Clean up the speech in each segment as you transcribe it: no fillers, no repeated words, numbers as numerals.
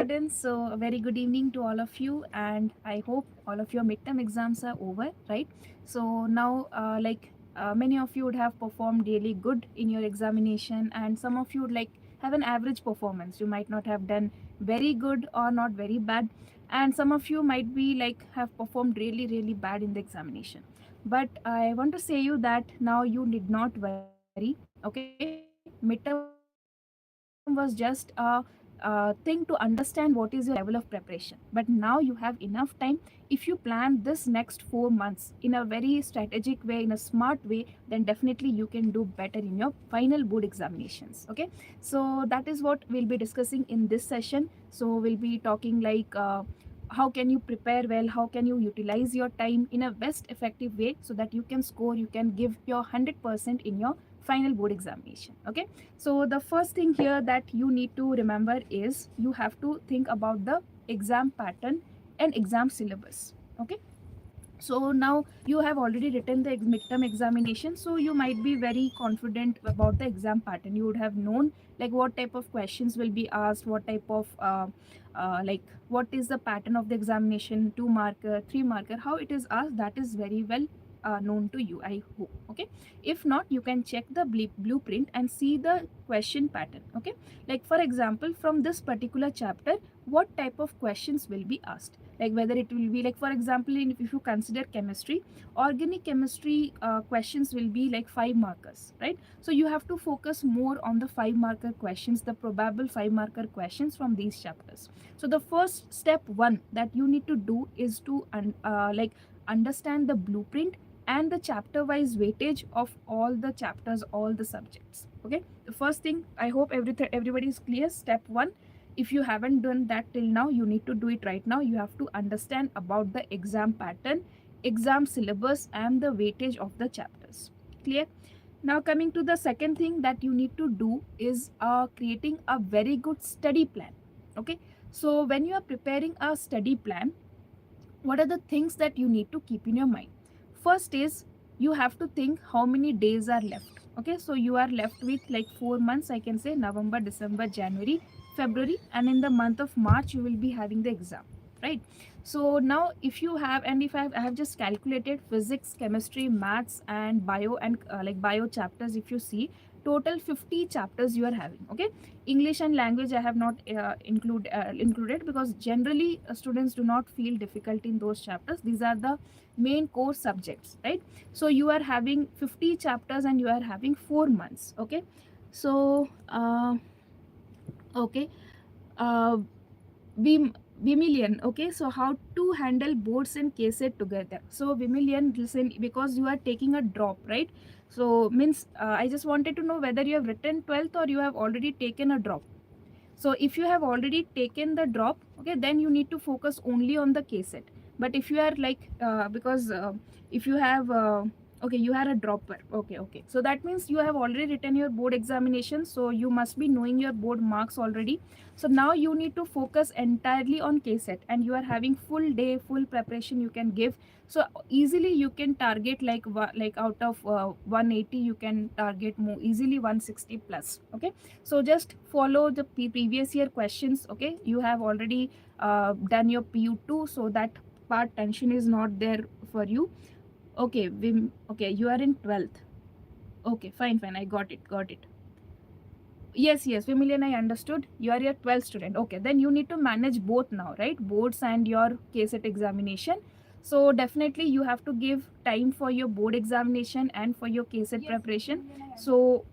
students. So, a very good evening to all of you, and I hope all of your midterm exams are over, right? So, now, many of you would have performed really good in your examination, and some of you would have an average performance. You might not have done very good or not very bad, and some of you might be have performed really bad in the examination. But I want to say you that now you need not worry, okay? Midterm was just a thing to understand what is your level of preparation. But now you have enough time. If you plan this next 4 months in a very strategic way, in a smart way, then definitely you can do better in your final board examinations. Okay, so that is what we'll be discussing in this session. So we'll be talking how can you prepare well, how can you utilize your time in a best effective way so that you can score, you can give your 100% in your final board examination. Okay, so the first thing here that you need to remember is you have to think about the exam pattern and exam syllabus. Okay, so now you have already written the midterm examination, so you might be very confident about the exam pattern. You would have known what type of questions will be asked, what type of what is the pattern of the examination, 2 marker, 3 marker, how it is asked. That is very well known to you, I hope. Okay, if not, you can check the blueprint and see the question pattern. Okay, like for example, from this particular chapter, what type of questions will be asked, whether it will be for example, if you consider chemistry, organic chemistry questions will be 5 markers, right? So you have to focus more on the 5 marker questions, the probable 5 marker questions from these chapters. So the first step one that you need to do is to understand the blueprint and the chapter wise weightage of all the chapters, all the subjects. Okay, the first thing, I hope everybody is clear. Step one, if you haven't done that till now, you need to do it right now. You have to understand about the exam pattern, exam syllabus, and the weightage of the chapters. Clear? Now coming to the second thing that you need to do is creating a very good study plan. Okay, so when you are preparing a study plan, what are the things that you need to keep in your mind? First is you have to think how many days are left. Okay, so you are left with 4 months, I can say November, December, January, February, and in the month of March you will be having the exam, right? So now if you have, and if I have just calculated physics, chemistry, maths, and bio, and bio chapters, if you see, total 50 chapters you are having. Okay, English and language I have not included, because generally students do not feel difficult in those chapters. These are the main core subjects, right? So you are having 50 chapters and you are having 4 months. Okay, so okay, uh, Vimilion. Okay, so how to handle boards and KCET together. So Vimilion, listen, because you are taking a drop, right? So means I just wanted to know whether you have written 12th or you have already taken a drop. So if you have already taken the drop, okay, then you need to focus only on the KCET. But if you are because if you have okay, you are a dropper. Okay, so that means you have already written your board examination, so you must be knowing your board marks already. So now you need to focus entirely on KCET, and you are having full day, full preparation you can give. So easily you can target out of 180, you can target more easily 160 plus. Okay, so just follow the previous year questions. Okay, you have already done your PU2, so that part tension is not there for you. Okay, okay, you are in 12th. Okay, fine, I got it. Yes, Vimilian, I understood. You are your 12th student. Okay, then you need to manage both now, right? Boards and your KCET examination. So definitely you have to give time for your board examination and for your KCET preparation. So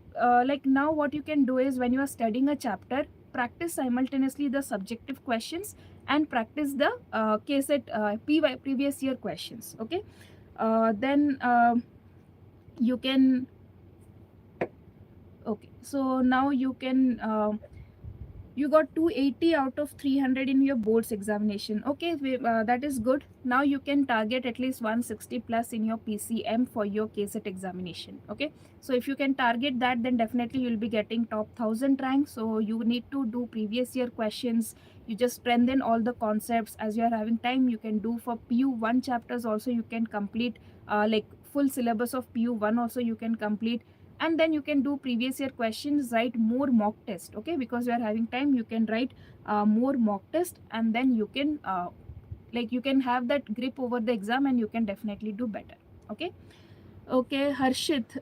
now what you can do is, when you are studying a chapter, practice simultaneously the subjective questions and practice the KCET previous year questions. Okay, then you can, okay, so now you can you got 280 out of 300 in your boards examination. Okay, that is good. Now you can target at least 160 plus in your PCM for your KCET examination. Okay, so if you can target that, then definitely you'll be getting top 1000 rank. So you need to do previous year questions. You just strengthen all the concepts. As you are having time, you can do for PU1 chapters also. You can complete full syllabus of PU1 also you can complete. and then you can do previous year questions, write more mock test. Okay, because you are having time, you can write more mock test, and then you can like you can have that grip over the exam and you can definitely do better. Okay. Okay, Harshit,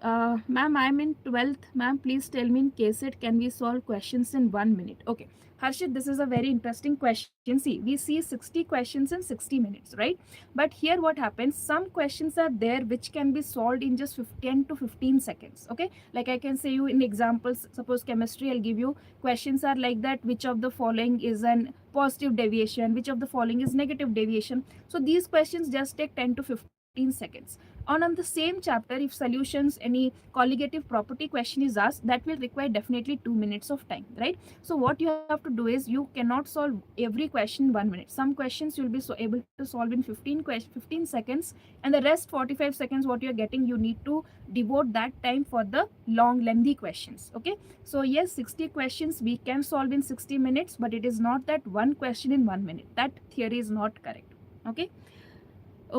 ma'am, I'm in 12th. Ma'am, please tell me in KCET, can we solve questions in 1 minute? Okay, Harshit, this is a very interesting question. See, we see 60 questions in 60 minutes, right? But here what happens, some questions are there which can be solved in just 10 to 15 seconds. Okay, like I can say you in examples, suppose chemistry, I'll give you questions are like that, which of the following is an positive deviation, which of the following is negative deviation. So these questions just take 10 to 15 seconds. On the same chapter, if solutions, any colligative property question is asked, that will require definitely 2 minutes of time, right? So what you have to do is you cannot solve every question in 1 minute. Some questions you'll be so able to solve in 15 seconds, and the rest 45 seconds what you're getting, you need to devote that time for the long lengthy questions. Okay, so yes, 60 questions we can solve in 60 minutes, but it is not that one question in 1 minute. That theory is not correct. Okay.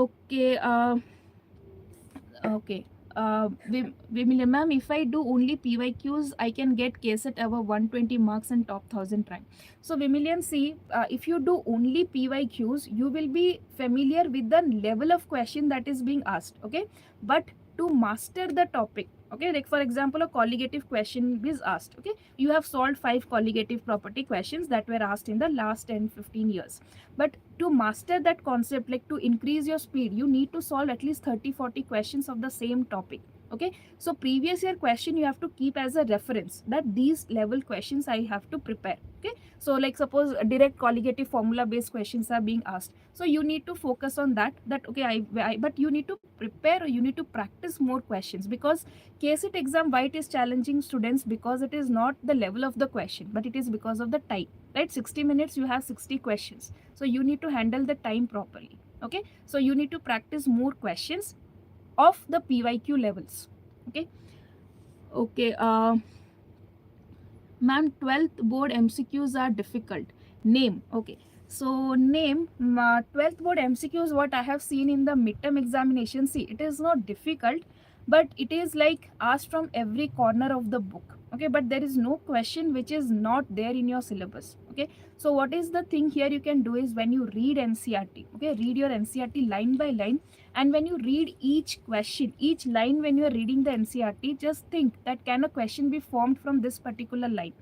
Okay. Okay. Vimila ma'am, if I do only PYQs, I can get KCET above 120 marks and top 1000 rank. So Vimilian, see, if you do only PYQs, you will be familiar with the level of question that is being asked. Okay, but to master the topic, okay, like for example, a colligative question is asked. Okay, you have solved 5 colligative property questions that were asked in the last 10-15 years, but to master that concept, like to increase your speed, you need to solve at least 30-40 questions of the same topic. Okay, so previous year question you have to keep as a reference, that these level questions I have to prepare. Okay, so like suppose direct colligative formula based questions are being asked, so you need to focus on that okay, but you need to prepare, or you need to practice more questions, because KCET exam, why it is challenging students, because it is not the level of the question, but it is because of the time, right? 60 minutes you have 60 questions, so you need to handle the time properly. Okay, so you need to practice more questions of the PYQ levels. Okay. Okay. Ma'am, 12th board MCQs are difficult. Name. Okay, so name 12th board MCQs, what I have seen in the midterm examination, see, it is not difficult, but it is like asked from every corner of the book. Okay, but there is no question which is not there in your syllabus. Okay, so what is the thing here you can do is, when you read NCERT, okay, read your NCERT line by line, and when you read each question, each line, when you are reading the NCERT, just think that can a question be formed from this particular line.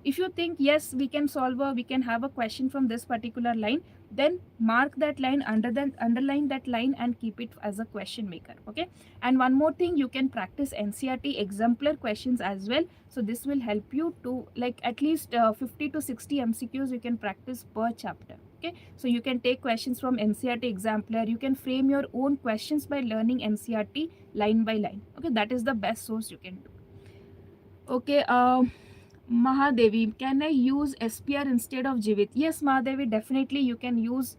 If you think yes, we can we can have a question from this particular line, then mark that line, underline that line, and keep it as a question maker. Okay, and one more thing, you can practice NCERT exemplar questions as well. So this will help you to, like, at least 50 to 60 MCQs you can practice per chapter. Okay, so you can take questions from NCERT exemplar, you can frame your own questions by learning NCERT line by line. Okay, that is the best source you can do. Okay, Mahadevi, can I use SPR instead of Jivit? Yes, Mahadevi, definitely you can use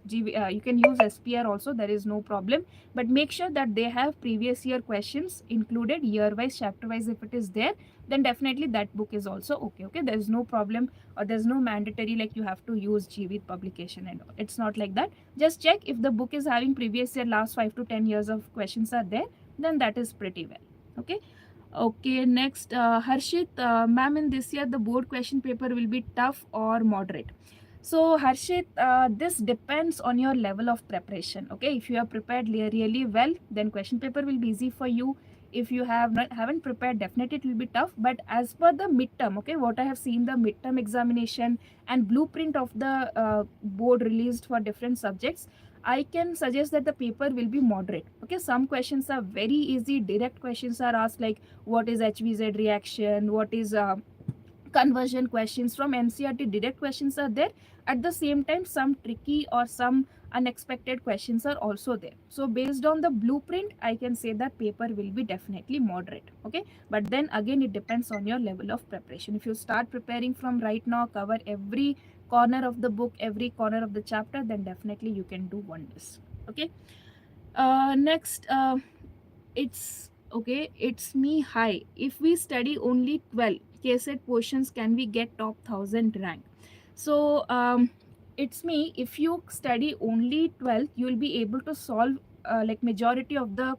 you can use SPR also. There is no problem. But make sure that they have previous year questions included, year wise, chapter wise. If it is there, then definitely that book is also okay. Okay, there is no problem, or there's no mandatory like you have to use Jivit publication and all. It's not like that. Just check if the book is having previous year, last 5 to 10 years of questions are there, then that is pretty well. Okay. Okay, next, Harshit, ma'am, in this year the board question paper will be tough or moderate? So Harshit, this depends on your level of preparation. Okay, if you are prepared really well, then question paper will be easy for you. If you haven't prepared, definitely it will be tough. But as per the midterm, okay, what I have seen, the midterm examination and blueprint of the board released for different subjects, I can suggest that the paper will be moderate. Okay, some questions are very easy. Direct questions are asked, like what is HVZ reaction, what is conversion questions from NCERT. Direct questions are there. At the same time, some tricky or some unexpected questions are also there. So based on the blueprint, I can say that paper will be definitely moderate. Okay, but then again, it depends on your level of preparation. If you start preparing from right now, cover every corner of the book, every corner of the chapter, then definitely you can do wonders. Okay. Next, it's okay, it's me. Hi, if we study only 12 KCET portions, can we get top 1000 rank? So it's me. If you study only 12, you will be able to solve like majority of the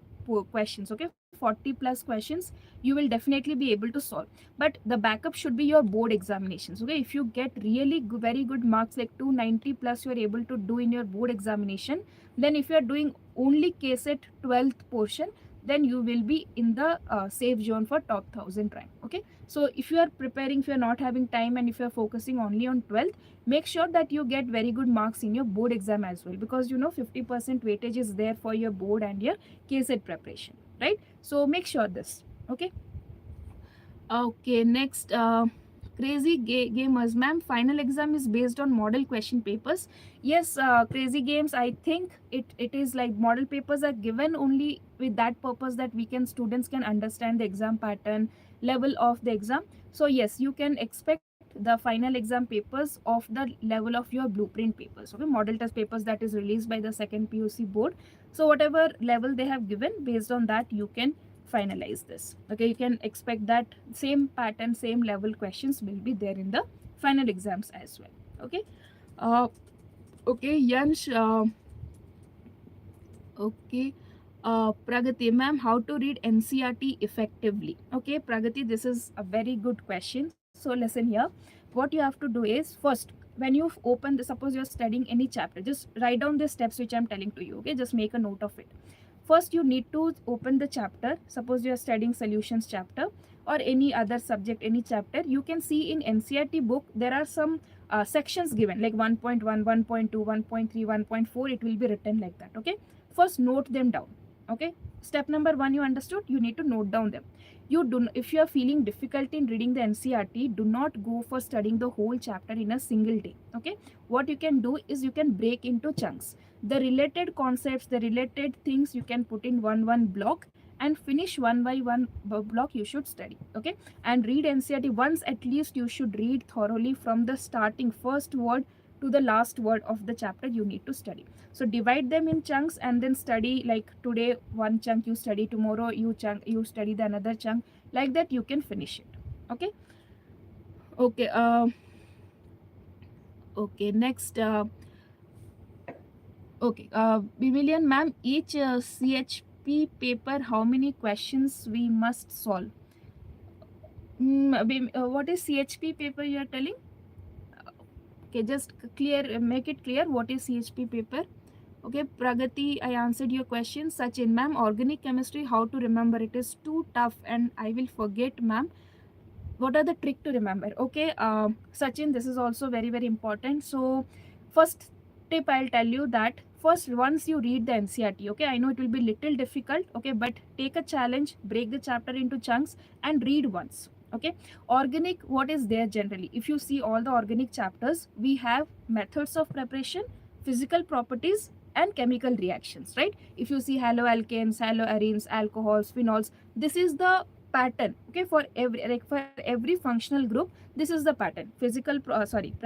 questions. Okay, 40 plus questions you will definitely be able to solve. But the backup should be your board examinations. Okay, if you get really very good marks like 290 plus you are able to do in your board examination, then if you are doing only KCET 12th portion, then you will be in the safe zone for top 1000 rank. Okay, so if you are preparing, if you are not having time and if you are focusing only on 12th, make sure that you get very good marks in your board exam as well, because 50% weightage is there for your board and your KCET preparation, right? So make sure this. Okay. Okay, next, crazy gamers, ma'am, final exam is based on model question papers. Yes, crazy games, I think it is like model papers are given only with that purpose that we can, students can understand the exam pattern, level of the exam. So yes, you can expect the final exam papers of the level of your blueprint papers. Okay, model test papers that is released by the second PUC board. So whatever level they have given, based on that you can finalize this. Okay, you can expect that same pattern, same level questions will be there in the final exams as well. Okay. uh, okay, Yansh, okay, Pragati, ma'am, how to read NCERT effectively? Okay, Pragati, this is a very good question. So listen here. What you have to do is, first, when you open the, suppose you're studying any chapter, just write down the steps which I'm telling to you. Okay, just make a note of it. First, you need to open the chapter. Suppose you are studying solutions chapter or any other subject, any chapter. You can see in NCERT book, there are some sections given like 1.1, 1.2, 1.3, 1.4. It will be written like that. Okay. First, note them down. Okay. Step number 1, you understood? You need to note down them. You do, if you are feeling difficulty in reading the NCERT, do not go for studying the whole chapter in a single day. Okay. What you can do is you can break into chunks. The related concepts, the related things you can put in one block and finish one by one block you should study. Okay, and read NCERT once at least. You should read thoroughly from the starting first word to the last word of the chapter you need to study. So divide them in chunks and then study, like today one chunk you study, tomorrow you study the another chunk, like that you can finish it. Okay. Okay, okay, next, okay, Bimilian ma'am, each CHP paper, how many questions we must solve? What is CHP paper you are telling? Okay, just clear, make it clear what is CHP paper. Okay, Pragati, I answered your question. Sachin, ma'am, organic chemistry, how to remember? It is too tough and I will forget, ma'am. What are the trick to remember? Okay, Sachin, this is also very important. So first tip I'll tell you that first, once you read the NCERT, okay, I know it will be little difficult, okay, but take a challenge, break the chapter into chunks and read once. Okay, organic, what is there generally? If you see all the organic chapters, we have methods of preparation, physical properties and chemical reactions, right? If you see haloalkanes, haloarenes, alcohols, phenols, this is the pattern. Okay, for every, like for every functional group, this is the pattern. Physical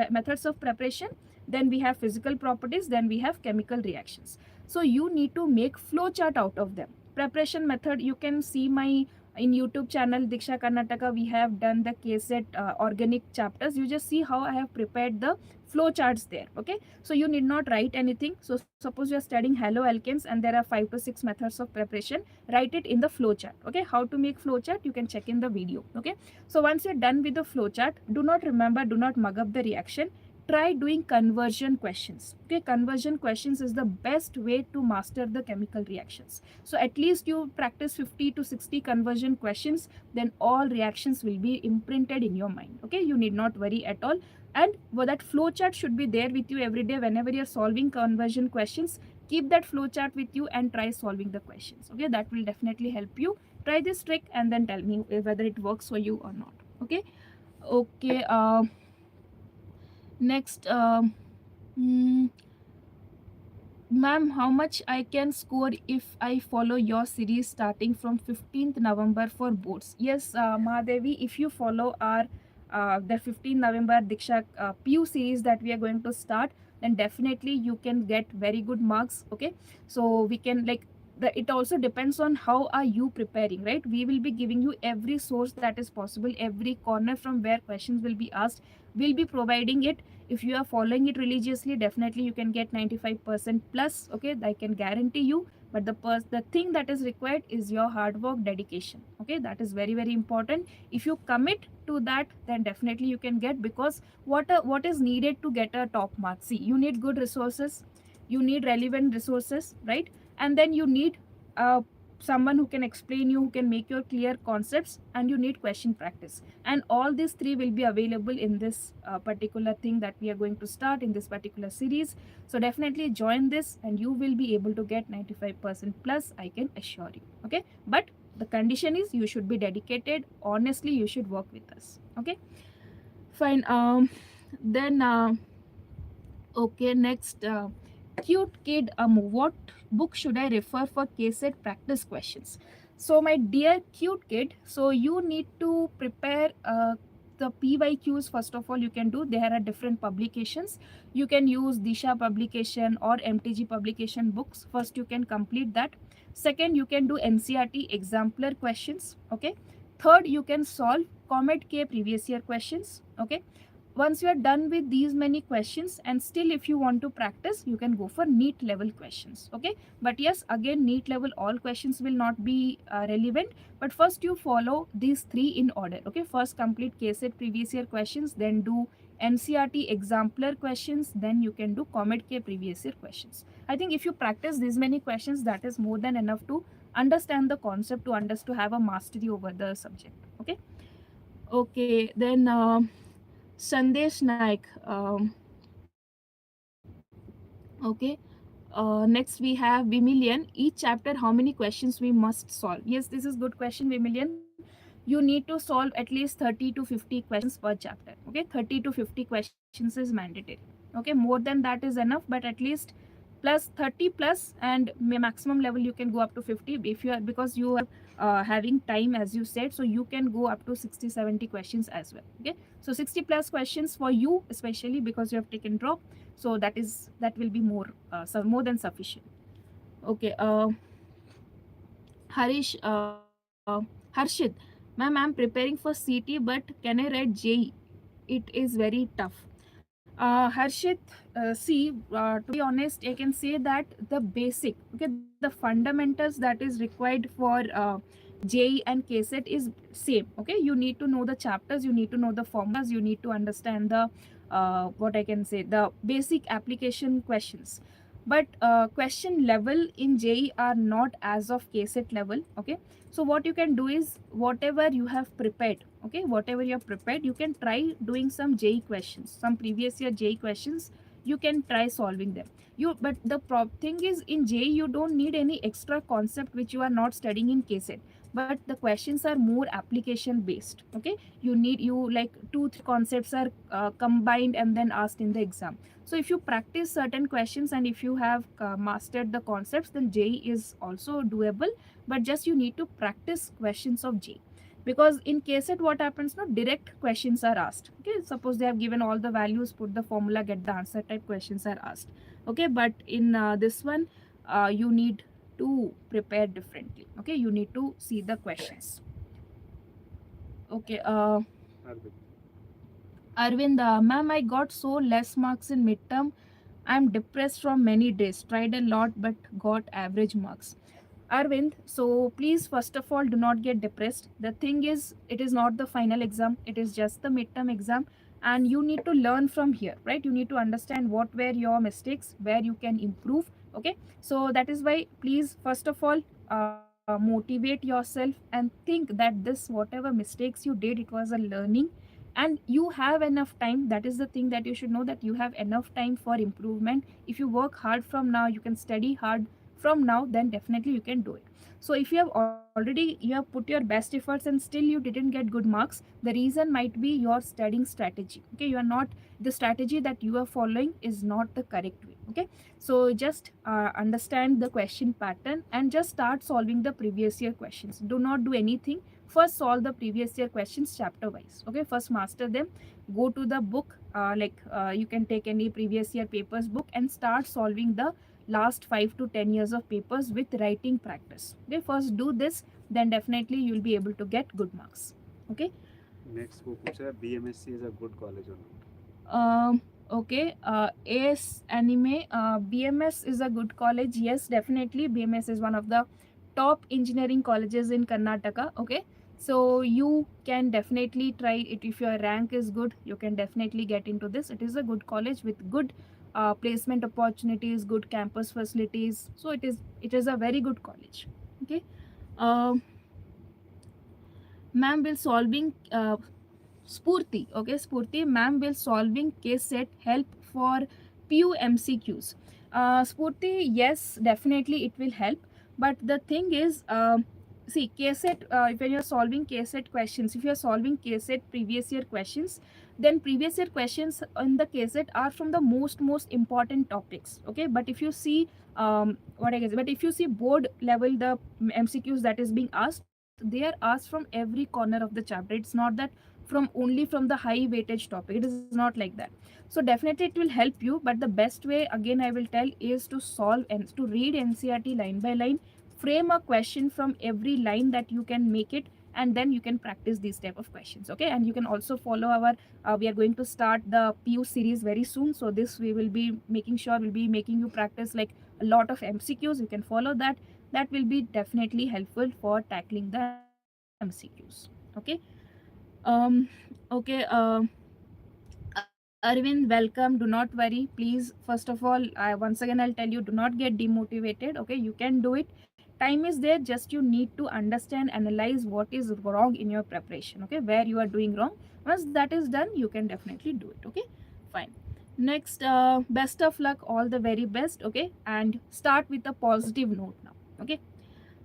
methods of preparation, then we have physical properties, then we have chemical reactions. So you need to make flow chart out of them. Preparation method, you can see my in YouTube channel Diksha Karnataka, we have done the KCET organic chapters. You just see how I have prepared the flow charts there. Okay, so you need not write anything. So suppose you are studying haloalkanes and there are 5 to 6 methods of preparation, write it in the flow chart. Okay, how to make flow chart, you can check in the video. Okay, so once you're done with the flow chart, do not mug up the reaction. Try doing conversion questions. Okay, conversion questions is the best way to master the chemical reactions. So at least you practice 50 to 60 conversion questions, then all reactions will be imprinted in your mind. Okay, you need not worry at all. And that flow chart should be there with you every day. Whenever you're solving conversion questions, keep that flow chart with you and try solving the questions. Okay, that will definitely help you. Try this trick and then tell me whether it works for you or not. Okay. Okay, next, ma'am, how much I can score if I follow your series starting from 15th November for boards? Yes, Mahadevi, if you follow our the 15th November Diksha PU series that we are going to start, then definitely you can get very good marks. Okay, so we can, like, it also depends on how are you preparing, right? We will be giving you every source that is possible, every corner from where questions will be asked, we'll be providing it. If you are following it religiously, definitely you can get 95% plus. Okay, I can guarantee you. but the thing that is required is your hard work, dedication. Okay, that is very very important. If you commit to that, then definitely you can get, because what is needed to get a top mark? See, you need good resources, you need relevant resources, right? And then you need uh, someone who can explain you, who can make your clear concepts, and you need question practice. And all these three will be available in this particular thing that we are going to start in this particular series. So definitely join this and you will be able to get 95% plus, I can assure you. Okay, but the condition is you should be dedicated, honestly you should work with us. Okay, fine. Then Okay, next, cute kid. What book should I refer for KCET practice questions? So, my dear cute kid, so you need to prepare the PYQs. First of all, you can do. There are different publications. You can use Disha publication or MTG publication books. First, you can complete that. Second, you can do NCERT exemplar questions. Okay. Third, you can solve Comet K previous year questions. Okay. Once you are done with these many questions, and still if you want to practice, you can go for NEET level questions. Okay, but yes, again, NEET level all questions will not be relevant, but first you follow these three in order. Okay, first complete KCET previous year questions, then do NCERT exemplar questions, then you can do Comet K previous year questions. I think if you practice these many questions, that is more than enough to understand the concept, to have a mastery over the subject. Okay. Okay, then Sandesh Naik. Okay. Next we have Vimilian. Each chapter, how many questions we must solve? Yes, this is good question, Vimilian. You need to solve at least 30 to 50 questions per chapter. Okay, 30 to 50 questions is mandatory. Okay, more than that is enough, but at least plus 30 plus, and maximum level you can go up to 50 if you are, because you are having time as you said, so you can go up to 60 70 questions as well. Okay, so 60 plus questions for you, especially because you have taken drop, so that will be more more than sufficient. Okay. Harshit, ma'am, I'm preparing for CT, but can I write JEE? It is very tough. Harshit, see, to be honest, I can say that the basic, okay, the fundamentals that is required for JEE and KCET is same. Okay, you need to know the chapters, you need to know the formulas, you need to understand the what I can say, the basic application questions. But question level in JEE are not as of KCET level. Okay, so what you can do is whatever you have prepared, okay, whatever you have prepared, you can try doing some JEE questions, some previous year JEE questions. You can try solving them. But the thing is, in JEE you don't need any extra concept which you are not studying in KCET, but the questions are more application based. Okay, you like 2 3 concepts are combined and then asked in the exam. So if you practice certain questions and if you have mastered the concepts, then JEE is also doable, but just you need to practice questions of JEE. Because in KCET what happens, no direct questions are asked. Okay, suppose they have given all the values, put the formula, get the answer type questions are asked. Okay, but in this one you need to prepare differently. Okay, you need to see the questions. Okay. Arvind, ma'am, I got so less marks in midterm. I'm depressed from many days. Tried a lot but got average marks. Arvind, so please, first of all, do not get depressed. The thing is, it is not the final exam, it is just the midterm exam, and you need to learn from here, right? You need to understand what were your mistakes, where you can improve. Okay, so that is why, please, first of all, motivate yourself and think that this, whatever mistakes you did, it was a learning, and you have enough time. That is the thing that you should know, that you have enough time for improvement. If you work hard from now, you can study hard from now, then definitely you can do it. So if you have already, you have put your best efforts and still you didn't get good marks, the reason might be your studying strategy. Okay, you are not, the strategy that you are following is not the correct way. Okay, so just understand the question pattern and just start solving the previous year questions. Do not do anything, first solve the previous year questions chapter wise. Okay, first master them, go to the book, you can take any previous year papers book and start solving the last 5 to 10 years of papers with writing practice. Okay, first do this, then definitely you will be able to get good marks. Okay. Next वो पूछा है BMSC is a good college or not? Okay, AS Anime, BMS is a good college. Yes, definitely. BMS is one of the top engineering colleges in Karnataka. Okay, so you can definitely try it. If your rank is good, you can definitely get into this. It is a good college with good placement opportunities, good campus facilities. So it is a very good college. Okay, um, ma'am will solving Spurti, okay, Spurti, ma'am will solving case set help for PU MCQs. Spurti, yes, definitely it will help. But the thing is, see, case set, when you're solving case set questions, if you're solving case set previous year questions, then previous year questions in the case set are from the most important topics. Okay, but if you see, what I guess, but if you see board level, the MCQs that is being asked, they are asked from every corner of the chapter. It's not that from only from the high weightage topic. It is not like that. So definitely it will help you, but the best way, again I will tell, is to solve and to read NCERT line by line, frame a question from every line that you can make it, and then you can practice these type of questions. Okay, and you can also follow our we are going to start the PU series very soon, so this we will be making sure will be making you practice like a lot of MCQs. You can follow that. That will be definitely helpful for tackling the MCQs. Okay. Okay, Arvind, welcome. Do not worry. Please, first of all, once again, I'll tell you, do not get demotivated. Okay, you can do it. Time is there, just you need to understand, analyze what is wrong in your preparation. Okay, where you are doing wrong. Once that is done, you can definitely do it. Okay, fine. Next, best of luck, all the very best. Okay, and start with a positive note now. Okay.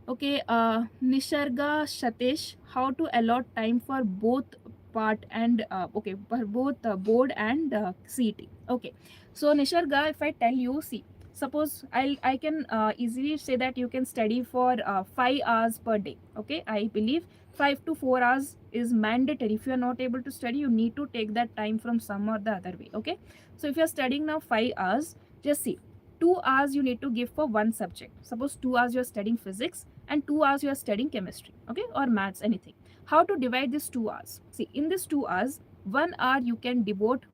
Okay, Nisharga Shatesh, how to allot time for both part and okay, for both board and CET. Okay, so Nisharga, if I tell you, see, suppose I can easily say that you can study for 5 hours per day. Okay, I believe 5 to 4 hours is mandatory. If you are not able to study, you need to take that time from some or the other way. Okay, so if you are studying now 5 hours, just see, 2 hours you need to give for one subject. Suppose 2 hours you are studying physics and 2 hours you are studying chemistry, okay, or maths, anything. How to divide these 2 hours? See, in this 2 hours, 1 hour you can devote,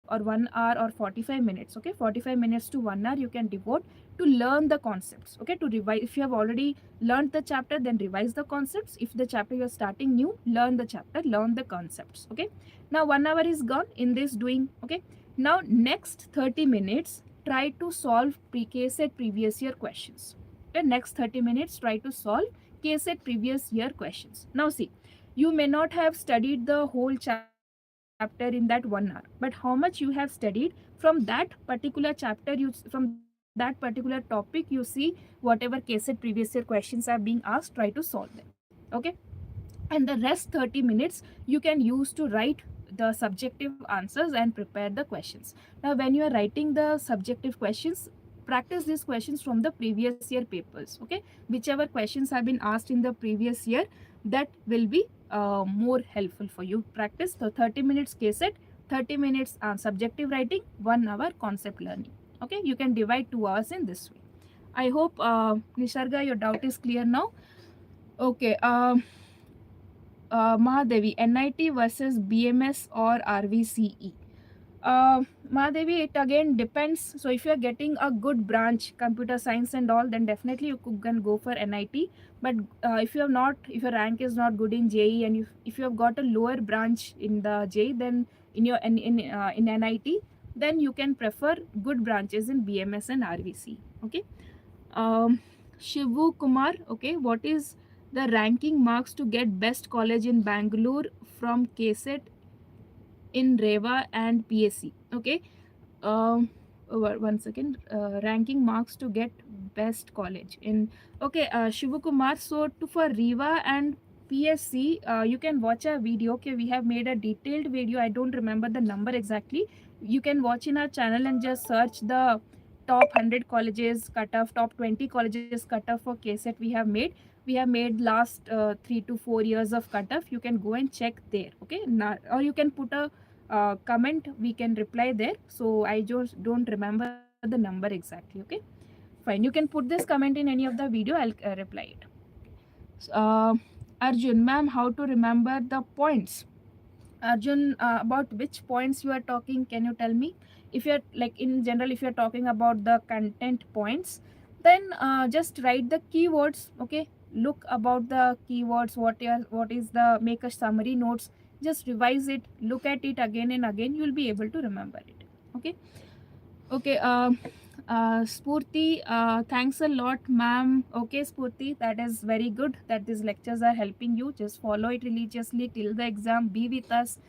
or 1 hour or 45 minutes, okay, 45 minutes to 1 hour you can devote to learn the concepts, okay, to revise. If you have already learned the chapter, then revise the concepts. If the chapter you are starting new, learn the chapter, learn the concepts. Okay, now 1 hour is gone in this doing. Okay, now next 30 minutes try to solve KCET previous year questions. The next 30 minutes try to solve KCET previous year questions. Now see, you may not have studied the whole chapter in that 1 hour, but how much you have studied from that particular chapter, from that particular topic, you see whatever KCET previous year questions are being asked, try to solve them. Okay, and the rest 30 minutes you can use to write the subjective answers and prepare the questions. Now when you are writing the subjective questions, practice these questions from the previous year papers. Okay, whichever questions have been asked in the previous year, that will be more helpful for you. Practice the 30 minutes KCET, 30 minutes subjective writing, 1 hour concept learning. Okay, you can divide 2 hours in this way. I hope Nisharga, your doubt is clear now. Okay, Mahadevi, NIT versus BMS or RVCE. Mahadevi, it again depends. So if you are getting a good branch, computer science and all, then definitely you can go for NIT. But if you have not, if your rank is not good in JEE, and if you have got a lower branch in the JEE, then in NIT, then you can prefer good branches in BMS and RVC. Okay. Um, Shivu Kumar, okay, what is the ranking marks to get best college in Bangalore from KCET in Reva and PSC? Okay, one second, ranking marks to get best college in, okay, Shivu Kumar. So to for Reva and PSC, you can watch a video. Okay, we have made a detailed video. I don't remember the number exactly. You can watch in our channel and just search the top 100 colleges cutoff, top 20 colleges cutoff for KCET. We have made last 3 to 4 years of cutoff. You can go and check there. Okay, now, or you can put a comment, we can reply there. So I just don't remember the number exactly. Okay, fine, you can put this comment in any of the video, I'll reply it. uh, Arjun, ma'am, how to remember the points? Arjun, about which points you are talking, can you tell me? if you're like in general, if you're talking about the content points, then just write the keywords. Okay, look about the keywords, what is the, make a summary notes, just revise it, look at it again and again, you'll be able to remember it. Okay. Okay, Spurti, thanks a lot, ma'am. Okay, Spurti, that is very good that these lectures are helping you. Just follow it religiously till the exam. Be with us.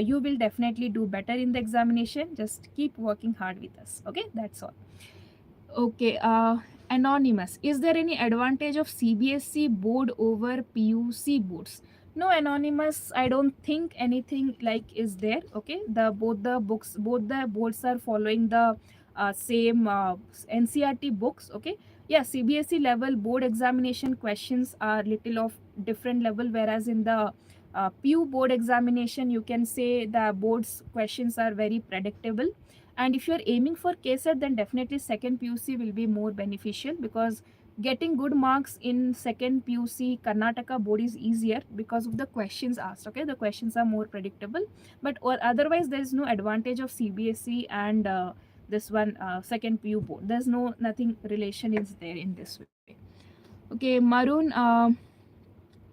You will definitely do better in the examination. Just keep working hard with us. Okay, that's all. Okay, anonymous. Is there any advantage of CBSE board over PUC boards? No, anonymous. I don't think anything like is there. Okay, the both the books, both the boards are following the same NCERT books. Okay, yeah, CBSE level board examination questions are little of different level, whereas in the PU board examination, you can say the board's questions are very predictable. And if you're aiming for KCET, then definitely second PUC will be more beneficial, because getting good marks in second PUC Karnataka board is easier because of the questions asked. Okay, the questions are more predictable, but or otherwise there is no advantage of CBSE and this one second PU board. There's no nothing relation is there in this way. Okay, Maroon.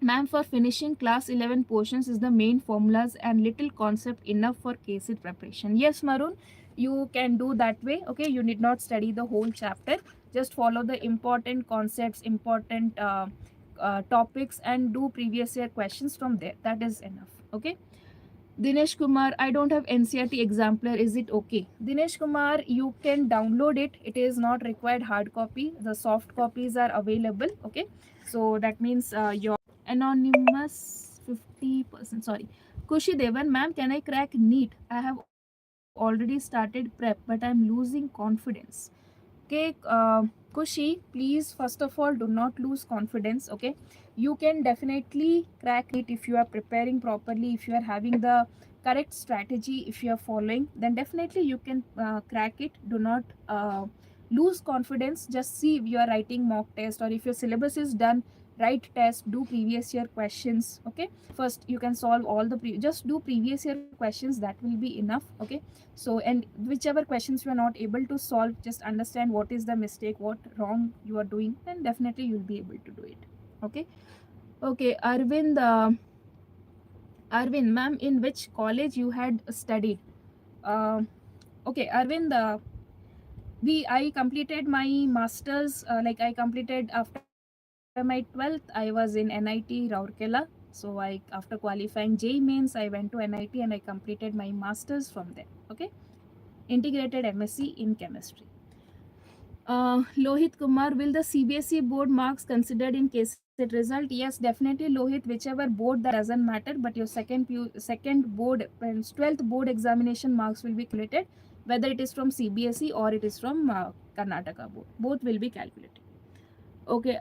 Ma'am, for finishing class 11 portions is the main formulas and little concept enough for KCET preparation. Yes, Maroon, you can do that way. Okay, you need not study the whole chapter. Just follow the important concepts, important topics, and do previous year questions from there. That is enough. Okay. Dinesh Kumar, I don't have NCERT exemplar. Is it okay? Dinesh Kumar, you can download it. It is not required hard copy. The soft copies are available. Okay. So that means your anonymous 50%. Sorry. Kushi Devan, ma'am, can I crack NEET? I have already started prep, but I'm losing confidence. Okay, Kushi, please first of all do not lose confidence. Okay, you can definitely crack it if you are preparing properly, if you are having the correct strategy, if you are following, then definitely you can crack it. Do not lose confidence. Just see if you are writing mock test, or if your syllabus is done, write test, do previous year questions. Okay, first you can solve all the just do previous year questions, that will be enough. Okay, so and whichever questions you are not able to solve, just understand what is the mistake, what wrong you are doing, then definitely you'll be able to do it. Okay. Okay, Arvind, Arvind, ma'am, in which college you had studied? uh, okay, Arvind, I completed my masters, like I completed after my 12th. I was in NIT Rourkela. So I, after qualifying JEE mains, I went to NIT and I completed my masters from there. Okay, integrated MSc in chemistry. Lohit Kumar, will the CBSE board marks considered in KCET result? Yes, definitely, Lohit. Whichever board, that doesn't matter, but your second board, 12th board examination marks will be calculated, whether it is from CBSE or it is from Karnataka board. Both will be calculated. Okay.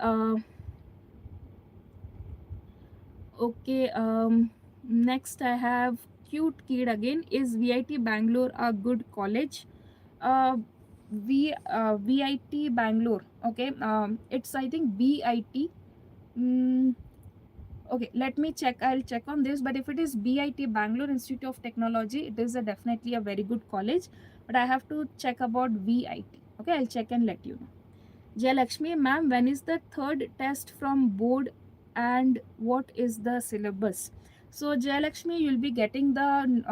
Okay. Next I have cute kid again. Is VIT Bangalore a good college? Uh, VIT Bangalore. Okay. It's I think BIT. Mm, okay, let me check. I'll check on this. But if it is BIT Bangalore Institute of Technology, it is definitely a very good college. But I have to check about VIT. Okay, I'll check and let you know. Jayalakshmi, ma'am, when is the third test from board and what is the syllabus? So Jayalakshmi, you'll be getting the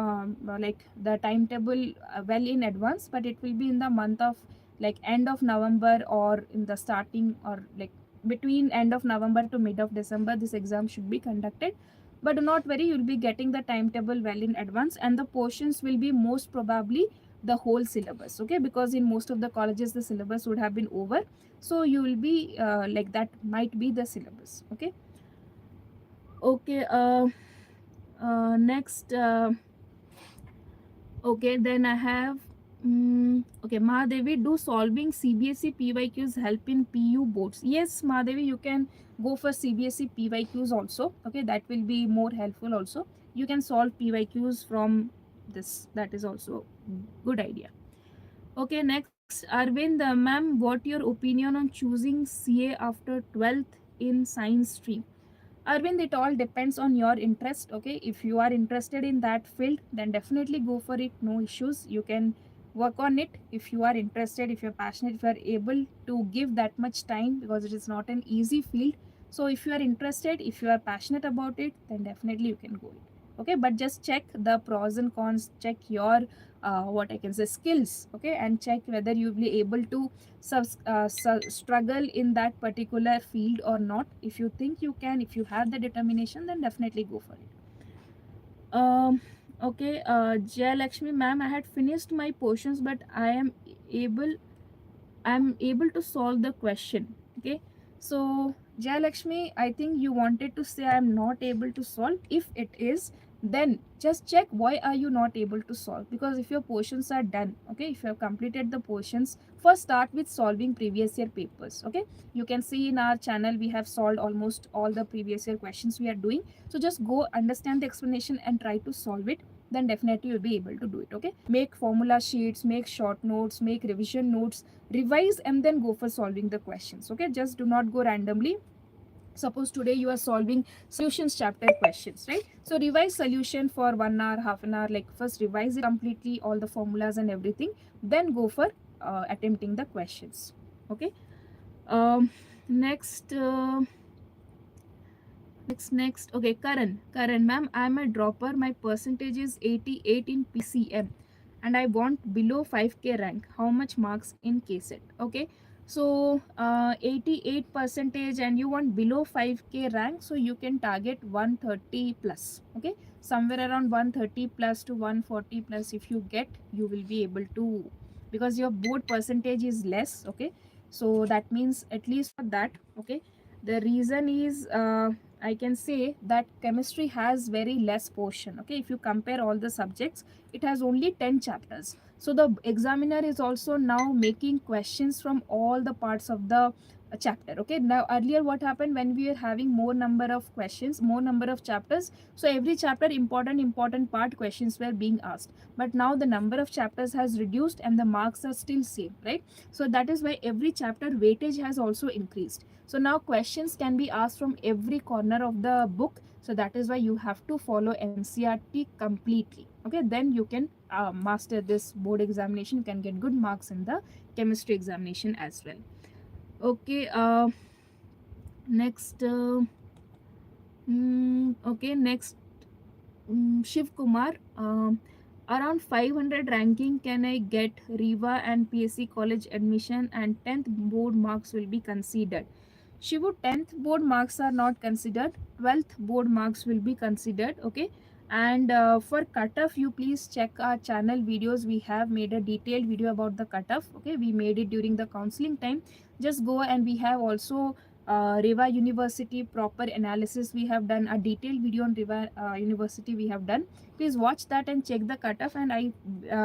like the timetable well in advance, but it will be in the month of like end of November, or in the starting, or like between end of November to mid of December. This exam should be conducted. But do not worry, you'll be getting the timetable well in advance, and the portions will be most probably the whole syllabus. Okay, because in most of the colleges the syllabus would have been over, so you will be like that might be the syllabus. Okay. Okay. Next. Okay, then I have okay, Mahadevi, do solving CBSE PYQs help in PU boards? Yes, Mahadevi, you can go for CBSE PYQs also. Okay, that will be more helpful also. You can solve PYQs from this. That is also good idea. Okay, next, Arvind, ma'am, what your opinion on choosing CA after 12th in science stream? Arvind, it all depends on your interest. Okay, if you are interested in that field, then definitely go for it. No issues. You can work on it if you are interested, if you're passionate, if you are able to give that much time, because it is not an easy field. So if you are interested, if you are passionate about it, then definitely you can go it. Okay, but just check the pros and cons, check your what I can say skills, okay, and check whether you'll be able to struggle in that particular field or not. If you think you can, if you have the determination, then definitely go for it. Okay, Jaya Lakshmi ma'am, I had finished my portions, but able I'm able to solve the question. Okay, so Jaya Lakshmi, I think you wanted to say I'm not able to solve. If it is, then just check why are you not able to solve, because if your portions are done, okay, if you have completed the portions, first start with solving previous year papers. Okay, you can see in our channel we have solved almost all the previous year questions we are doing. So just go understand the explanation and try to solve it, then definitely you'll be able to do it. Okay, make formula sheets, make short notes, make revision notes, revise, and then go for solving the questions. Okay, just do not go randomly. Suppose today you are solving solutions chapter questions, right? So revise solution for 1 hour, half an hour, like first revise it completely, all the formulas and everything, then go for attempting the questions. Okay, next next okay, Karan ma'am, I'm a dropper, my percentage is 88 in PCM and I want below 5k rank, how much marks in KCET? Okay, so 88 percentage and you want below 5k rank, so you can target 130 plus. Okay, somewhere around 130 plus to 140 plus, if you get, you will be able to, because your board percentage is less. Okay, so that means at least for that. Okay, the reason is I can say that chemistry has very less portion. Okay, if you compare all the subjects, it has only 10 chapters. So the examiner is also now making questions from all the parts of the chapter. Okay, now earlier what happened, when we were having more number of questions, more number of chapters, so every chapter important part questions were being asked. But now the number of chapters has reduced and the marks are still same, right? So that is why every chapter weightage has also increased. So now questions can be asked from every corner of the book. So that is why you have to follow NCERT completely. Okay, then you can master this board examination. You can get good marks in the chemistry examination as well. Okay, next okay, next Shiv Kumar, around 500 ranking can I get Riva and PSC college admission, and 10th board marks will be considered? Shivu, 10th board marks are not considered, 12th board marks will be considered. Okay, and for cutoff, you please check our channel videos. We have made a detailed video about the cutoff. Okay, we made it during the counseling time. Just go, and we have also Reva University proper analysis. We have done a detailed video on Reva University we have done. Please watch that and check the cutoff, and I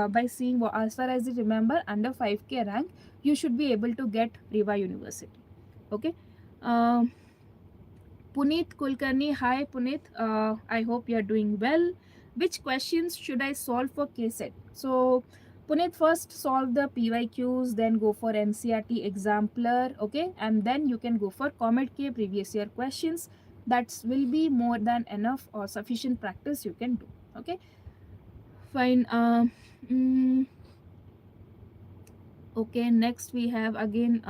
by seeing as far as I remember, under 5k rank you should be able to get Reva University. Okay, uh, Puneet Kulkarni, hi Puneet, I hope you are doing well. Which questions should I solve for KCET? So Puneet, first solve the PYQs, then go for NCERT exemplar, okay, and then you can go for Comet K previous year questions. That will be more than enough or sufficient practice you can do. Okay, fine. Okay, next we have again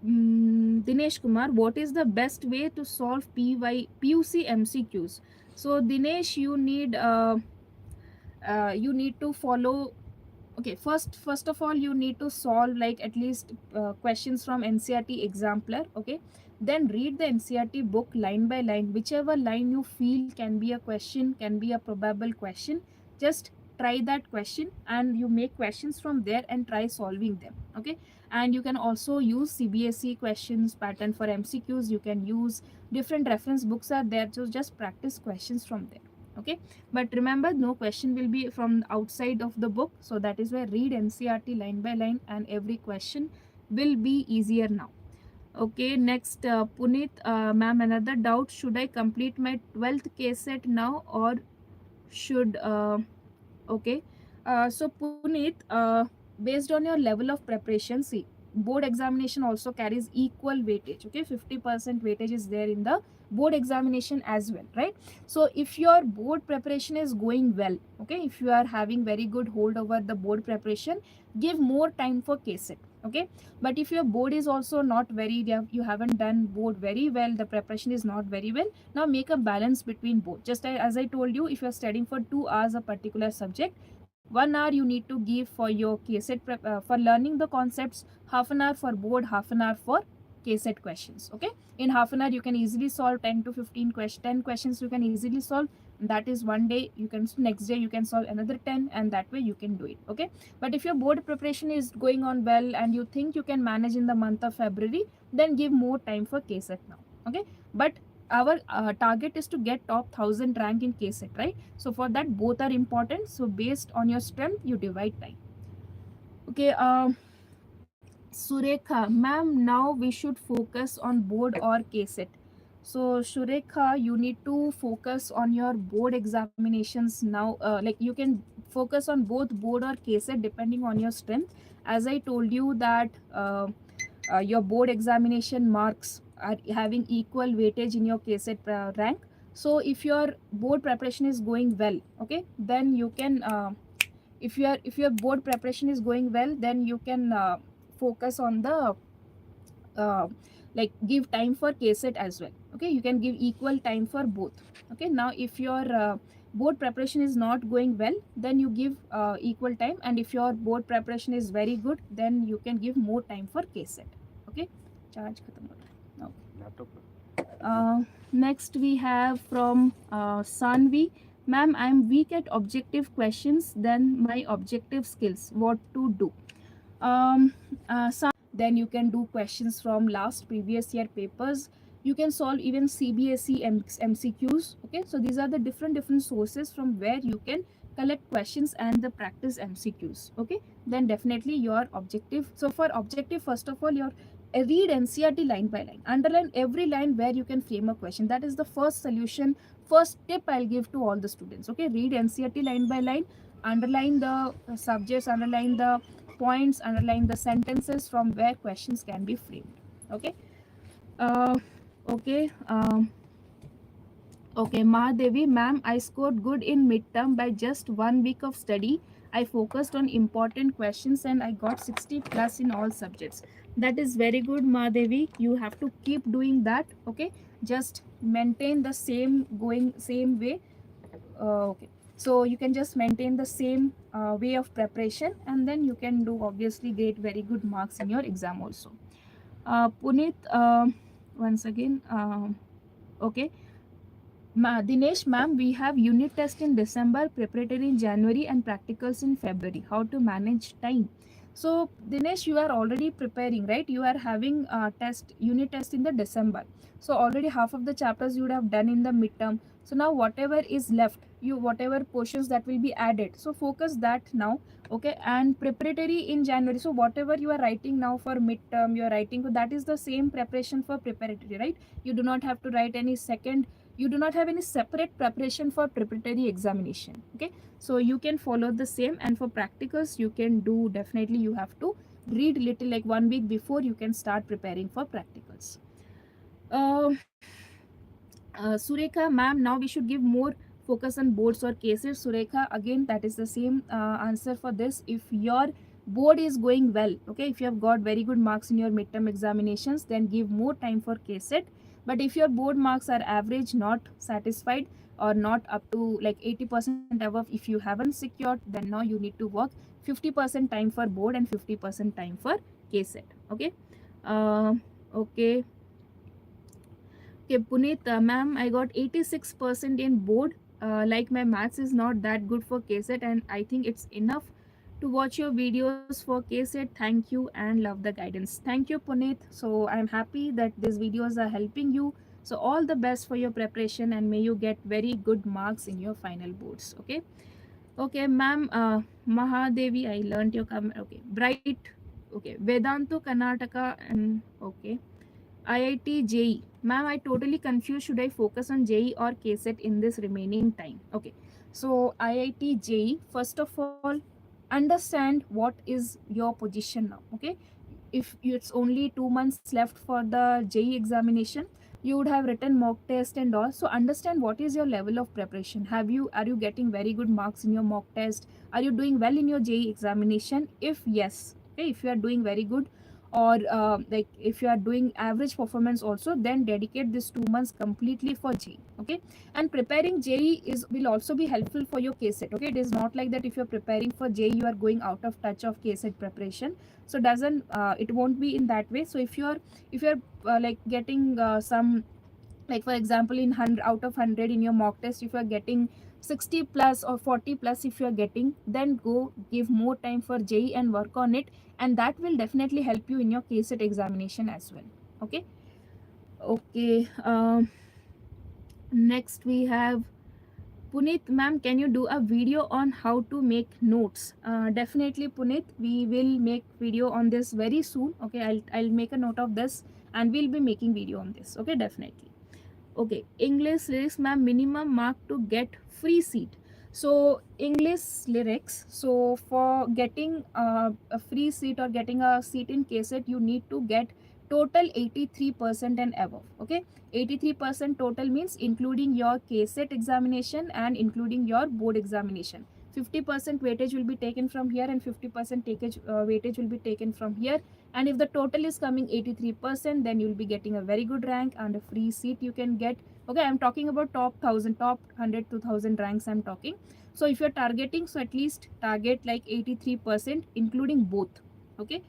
Dinesh Kumar, what is the best way to solve PUC MCQs? So Dinesh, you need to follow. Okay, first of all, you need to solve like at least questions from NCERT exemplar. Okay, then read the NCERT book line by line. Whichever line you feel can be a question, can be a probable question, just try that question and you make questions from there and try solving them. Okay, and you can also use CBSE questions pattern for MCQs. You can use different reference books are there, so just practice questions from there. Okay, but remember, no question will be from outside of the book. So that is why read NCERT line by line and every question will be easier now. Okay, next Puneet, ma'am, another doubt, should I complete my 12th KCET now or should okay, so Puneet, based on your level of preparation, see, board examination also carries equal weightage. Okay, 50% weightage is there in the board examination as well, right? So if your board preparation is going well, okay, if you are having very good hold over the board preparation, give more time for KCET. Okay, but if your board is also not very, you haven't done board very well, the preparation is not very well, now make a balance between both. Just as I told you, if you're studying for 2 hours a particular subject, 1 hour you need to give for your KCET for learning the concepts, half an hour for board, half an hour for KCET questions. Okay, in half an hour you can easily solve 10 to 15 questions, 10 questions you can easily solve. That is one day. You can, next day you can solve another 10, and that way you can do it. Okay, but if your board preparation is going on well and you think you can manage in the month of February, then give more time for KCET now. Okay, but our target is to get top 1000 rank in KCET, right? So for that both are important. So based on your strength you divide time. Okay, Surekha, ma'am, now we should focus on board or KCET. So Surekha, you need to focus on your board examinations now. Like you can focus on both board or KCET depending on your strength. As I told you that your board examination marks are having equal weightage in your KCET rank. So if your board preparation is going well, okay, then you can if your board preparation is going well, then you can focus on the like give time for KCET as well. Okay, you can give equal time for both. Okay, now if your board preparation is not going well, then you give equal time, and if your board preparation is very good, then you can give more time for KCET. Okay, charge khatam ho raha hai. Okay. Laptop. Next we have from Sanvi. Ma'am, I am weak at objective questions, then my objective skills, what to do? Then you can do questions from last previous year papers. You can solve even CBSE MCQs. Okay, so these are the different sources from where you can collect questions and the practice MCQs. Okay, then definitely your objective. So for objective, first of all, your read NCERT line by line. Underline every line where you can frame a question. That is the first solution, first tip I'll give to all the students. Okay, read NCERT line by line, underline the subjects, underline the points, underline the sentences from where questions can be framed. Okay, uh, okay, okay, Mahadevi, ma'am, I scored good in midterm by just 1 week of study. I focused on important questions and I got 60 plus in all subjects. That is very good, Mahadevi. You have to keep doing that. Okay, just maintain the same way. Okay, so you can just maintain the same way of preparation, and then you can do obviously get very good marks in your exam also. Puneet, once again, okay. Dinesh, ma'am, we have unit test in December, preparatory in January, and practicals in February. How to manage time? So, Dinesh, you are already preparing, right? You are having unit test in the December. So already half of the chapters you would have done in the midterm. So now whatever is left, whatever portions that will be added. So focus that now, okay? And preparatory in January. So whatever you are writing now for midterm, you are writing, so that is the same preparation for preparatory, right? You do not have to write any second, you do not have any separate preparation for preparatory examination. Okay, so you can follow the same, and for practicals you can do, definitely you have to read little, like 1 week before you can start preparing for practicals. uh, Surekha, ma'am, now we should give more focus on boards or cases. Surekha, again, that is the same answer for this. If your board is going well, okay, if you have got very good marks in your midterm examinations, then give more time for KCET. But if your board marks are average, not satisfied, or not up to like 80% above, if you haven't secured, then now you need to work 50% time for board and 50% time for KCET. Okay. Okay. Okay, Puneet, ma'am, I got 86% in board. Like my maths is not that good for KCET, and I think it's enough to watch your videos for KCET. Thank you and love the guidance. Thank you, Puneet. So I'm happy that these videos are helping you. So all the best for your preparation, and may you get very good marks in your final boards. Okay. Okay, ma'am. Mahadevi, I learned your comment. Okay, bright. Okay, Vedantu, Karnataka, and okay. IIT JEE. Ma'am, I totally confused. Should I focus on JEE or KCET in this remaining time? Okay. So IIT JEE, first of all, understand what is your position now. Okay. if it's only 2 months left for the JEE examination, you would have written mock test and all. So understand what is your level of preparation. Are you getting very good marks in your mock test? Are you doing well in your JEE examination? If yes, okay, if you are doing very good, or like if you are doing average performance also, then dedicate this 2 months completely for JEE. Okay, and preparing JEE is will also be helpful for your KCET. Okay, it is not like that if you're preparing for JEE you are going out of touch of KCET preparation. So doesn't it won't be in that way. So if you're like getting some, like for example in 100 out of 100 in your mock test, if you are getting 60 plus or 40 plus, if you are getting, then go give more time for JEE and work on it, and that will definitely help you in your KCET examination as well. Okay. Okay. Next we have Puneet, ma'am, can you do a video on how to make notes? Definitely, Puneet, we will make video on this very soon. Okay, I'll make a note of this, and we'll be making video on this. Okay, definitely. Okay, English lyrics, ma'am, minimum mark to get free seat. So English lyrics, so for getting a free seat or getting a seat in KCET, you need to get total 83% and above. Okay, 83% total means including your KCET examination and including your board examination. 50% weightage will be taken from here, and 50% weightage will be taken from here. And if the total is coming 83%, then you'll be getting a very good rank and a free seat you can get. Okay, I'm talking about top 1000, top 100 to 1000 ranks I'm talking. So if you're targeting, so at least target like 83% including both. Okay,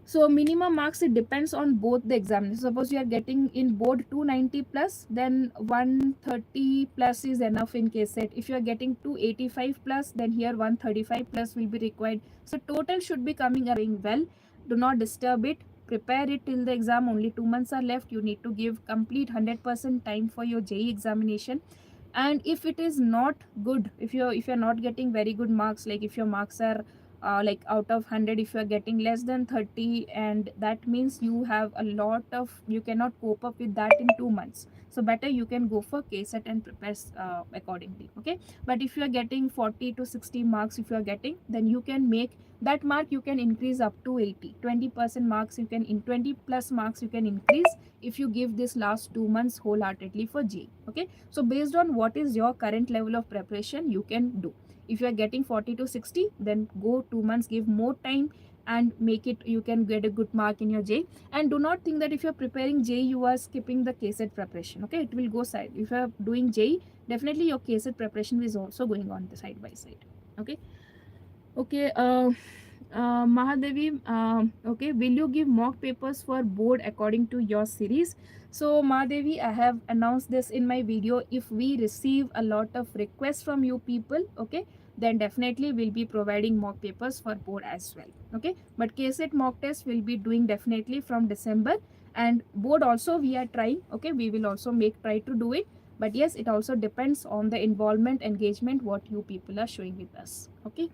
so minimum marks, it depends on both the examiners. Suppose you are getting in board 290 plus, then 130 plus is enough in KCET. If you are getting 285 plus, then here 135 plus will be required. So total should be coming well. Do not disturb it. Prepare it till the exam. Only 2 months are left. You need to give complete 100% time for your JEE examination. And if it is not good, if you're not getting very good marks, like if your marks are like out of 100, if you are getting less than 30, and that means you have a lot of, you cannot cope up with that in 2 months. So better you can go for KCET and prepare accordingly. Okay, but if you are getting 40 to 60 marks, if you are getting, then you can make that mark, you can increase up to 80, 20% marks you can, in 20 plus marks you can increase if you give this last 2 months wholeheartedly for JEE. Okay, so based on what is your current level of preparation, you can do. If you are getting 40 to 60, then go 2 months, give more time and make it, you can get a good mark in your JEE. And do not think that if you're preparing JEE you are skipping the KCET preparation. Okay, it will go side. If you are doing JEE, definitely your KCET preparation is also going on the side by side. Okay. Okay, Mahadevi, okay, will you give mock papers for board according to your series? So Mahadevi, I have announced this in my video. If we receive a lot of requests from you people, okay, then definitely we'll be providing mock papers for board as well. Okay, but KCET mock test will be doing definitely from December, and board also we are trying. Okay, we will also try to do it. But yes, it also depends on the involvement, engagement, what you people are showing with us. Okay.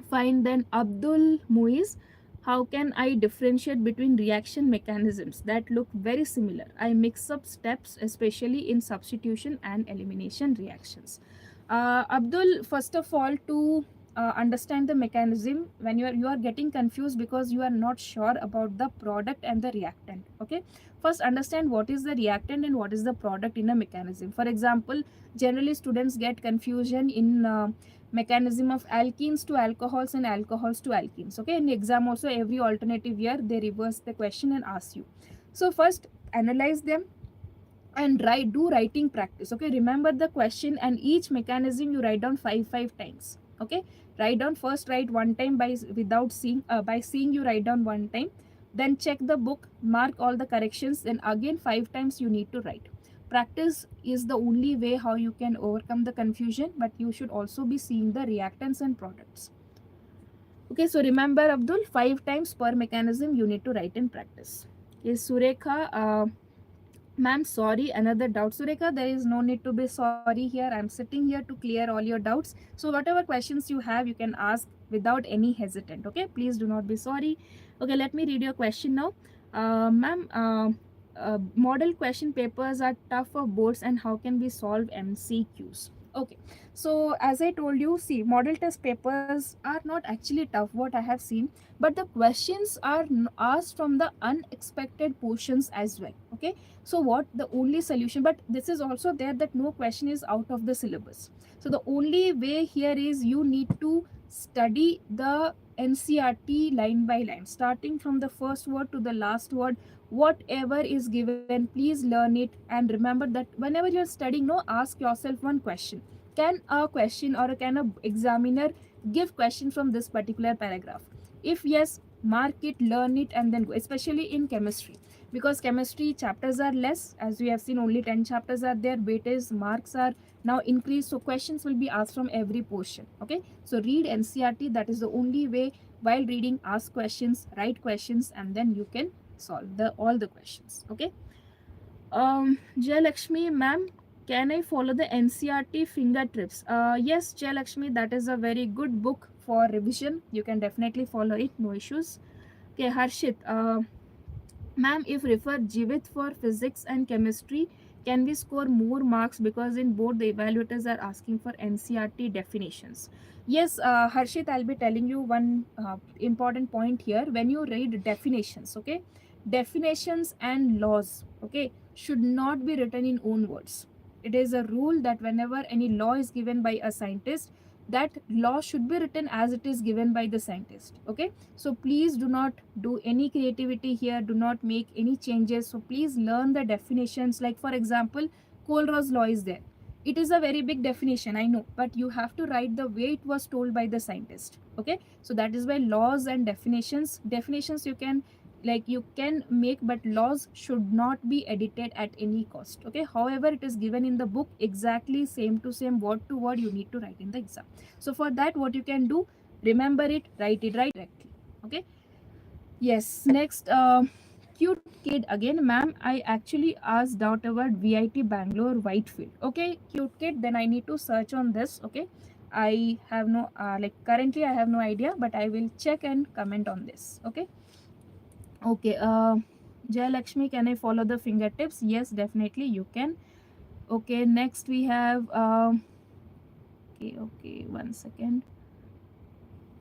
Fine, then Abdul Muiz, how can I differentiate between reaction mechanisms that look very similar? I mix up steps, especially in substitution and elimination reactions. Abdul, first of all, to understand the mechanism, when you are getting confused because you are not sure about the product and the reactant. Okay, first understand what is the reactant and what is the product in a mechanism. For example, generally students get confusion in mechanism of alkenes to alcohols and alcohols to alkenes. Okay, in exam also, every alternative year they reverse the question and ask you. So first analyze them and do writing practice. Okay, remember the question, and each mechanism you write down five times. Okay, write down, first write one time by without seeing, by seeing you write down one time, then check the book, mark all the corrections, then again 5 times you need to write. Practice is the only way how you can overcome the confusion, but you should also be seeing the reactants and products. Okay, so remember Abdul, 5 times per mechanism you need to write in practice. Okay, Surekha, ma'am, sorry, another doubt. Surekha, there is no need to be sorry here. I'm sitting here to clear all your doubts. So whatever questions you have, you can ask without any hesitant. Okay, please do not be sorry. Okay, let me read your question now. Ma'am, model question papers are tough for boards, and how can we solve MCQs? Okay, so as I told you, see, model test papers are not actually tough, what I have seen, but the questions are asked from the unexpected portions as well. Okay, so what the only solution, but this is also there that no question is out of the syllabus. So the only way here is you need to study the NCERT line by line, starting from the first word to the last word. Whatever is given, please learn it, and remember that whenever you're studying, no, ask yourself one question: can a question or can a examiner give question from this particular paragraph? If yes, mark it, learn it, and then go, especially in chemistry, because chemistry chapters are less, as we have seen, only 10 chapters are there, weightage marks are now increased, so questions will be asked from every portion. Okay, so read NCERT, that is the only way. While reading, ask questions, write questions, and then you can solve the all the questions. Okay. Jay Lakshmi ma'am, can I follow the NCERT finger trips? Yes, Jay Lakshmi, that is a very good book for revision. You can definitely follow it, no issues. Okay, Harshit, ma'am, if refer Jivit for physics and chemistry, can we score more marks because in both the evaluators are asking for NCERT definitions? Yes, Harshit, I'll be telling you one important point here. When you read definitions, okay, definitions and laws, okay, should not be written in own words. It is a rule that whenever any law is given by a scientist, that law should be written as it is given by the scientist. Okay, so please do not do any creativity here, do not make any changes. So please learn the definitions. Like for example, Kohlrausch's law is there. It is a very big definition, I know, but you have to write the way it was told by the scientist. Okay, so that is why laws and definitions you can, like, you can make, but laws should not be edited at any cost. Okay, however it is given in the book, exactly same to same, word to word, you need to write in the exam. So for that, what you can do, remember it, write it right directly. Okay, yes. Next, cute kid again, ma'am, I actually asked doubt about VIT Bangalore Whitefield. Okay, cute kid, then I need to search on this. Okay, I have no like currently I have no idea, but I will check and comment on this. Okay. Okay, Jay Lakshmi, can I follow the fingertips? Yes, definitely you can. Okay, next we have okay, 1 second.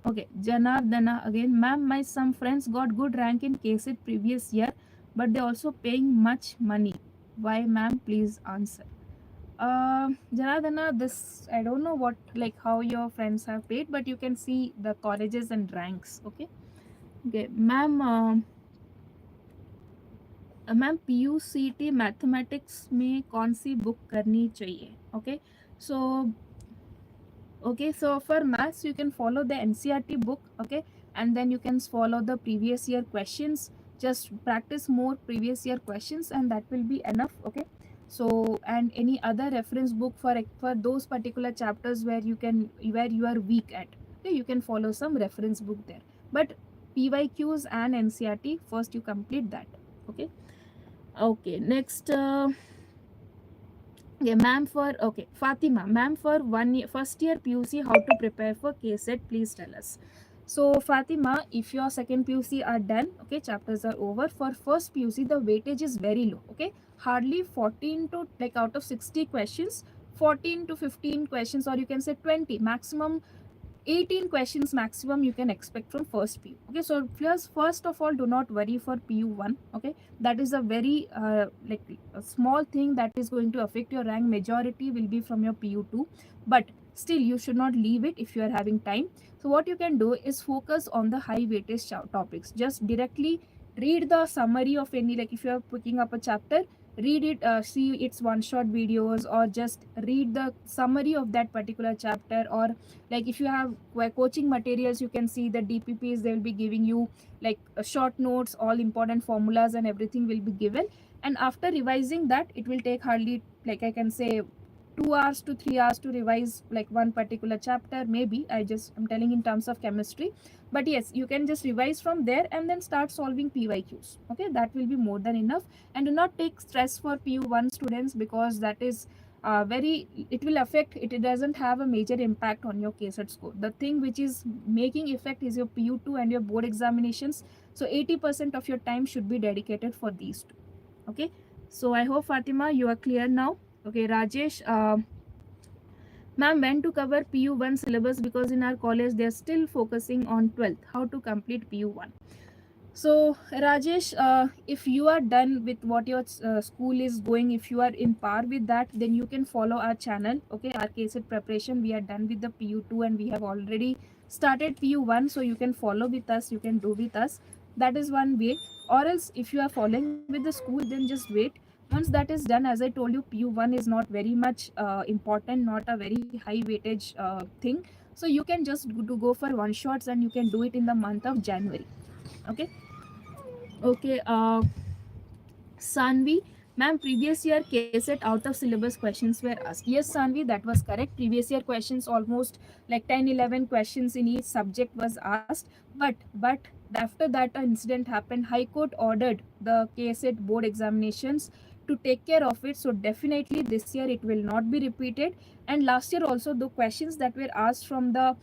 Okay, Janardana again, ma'am, my some friends got good rank in KCET previous year, but they also paying much money. Why, ma'am? Please answer. Janardana, this I don't know what, like how your friends have paid, but you can see the colleges and ranks. Okay, okay, ma'am. Ma'am PUCT mathematics में कौन सी book करनी चाहिए? Okay, so for maths you can follow the NCERT book. Okay, and then you can follow the previous year questions, just practice more previous year questions, and that will be enough. Okay, so and any other reference book for those particular chapters where you are weak at, okay, you can follow some reference book there, but PYQs and NCERT first you complete that. Okay. Okay, next, okay, ma'am, for okay, Fatima, ma'am, for 1 year, first year PUC, how to prepare for KCET? Please tell us. So Fatima, if your second PUC are done, okay, chapters are over. For first PUC, the weightage is very low. Okay, hardly 14 to, like, out of 60 questions, 14 to 15 questions, or you can say 20 maximum, 18 questions maximum you can expect from first PU. Okay, so first of all, do not worry for PU1. Okay, that is a very like a small thing that is going to affect your rank. Majority will be from your PU2, but still you should not leave it if you are having time. So what you can do is focus on the high weightage topics. Just directly read the summary of any, like if you are picking up a chapter, read it, see its one shot videos, or just read the summary of that particular chapter. Or like if you have coaching materials, you can see the DPPs, they will be giving you like short notes, all important formulas and everything will be given. And after revising that, it will take hardly, like I can say, 2 hours to 3 hours to revise like one particular chapter. Maybe I'm telling in terms of chemistry, but yes, you can just revise from there and then start solving PYQs. Okay, that will be more than enough. And do not take stress for PU1 students, because that is very, it will affect, it doesn't have a major impact on your KCET score. The thing which is making effect is your PU2 and your board examinations. So 80% of your time should be dedicated for these two. Okay, so I hope Fatima you are clear now. Okay, Rajesh, Ma'am, when to cover PU1 syllabus, because in our college they are still focusing on 12th, how to complete PU1. So Rajesh, if you are done with what your school is going, if you are in par with that, then you can follow our channel. Okay, our KCET preparation, we are done with the PU2 and we have already started PU1. So you can follow with us, you can do with us. That is one way. Or else if you are following with the school, then just wait. Once that is done, as I told you, PU1 is not very much important, not a very high weightage thing. So you can just go for one shots and you can do it in the month of January. Okay. Okay, Sanvi, ma'am, previous year KCET out of syllabus questions were asked. Yes, Sanvi, that was correct. Previous year questions, almost like 10, 11 questions in each subject was asked. But after that incident happened, High Court ordered the KCET board examinations to take care of it. So definitely this year it will not be repeated. And last year also, the questions that were asked from the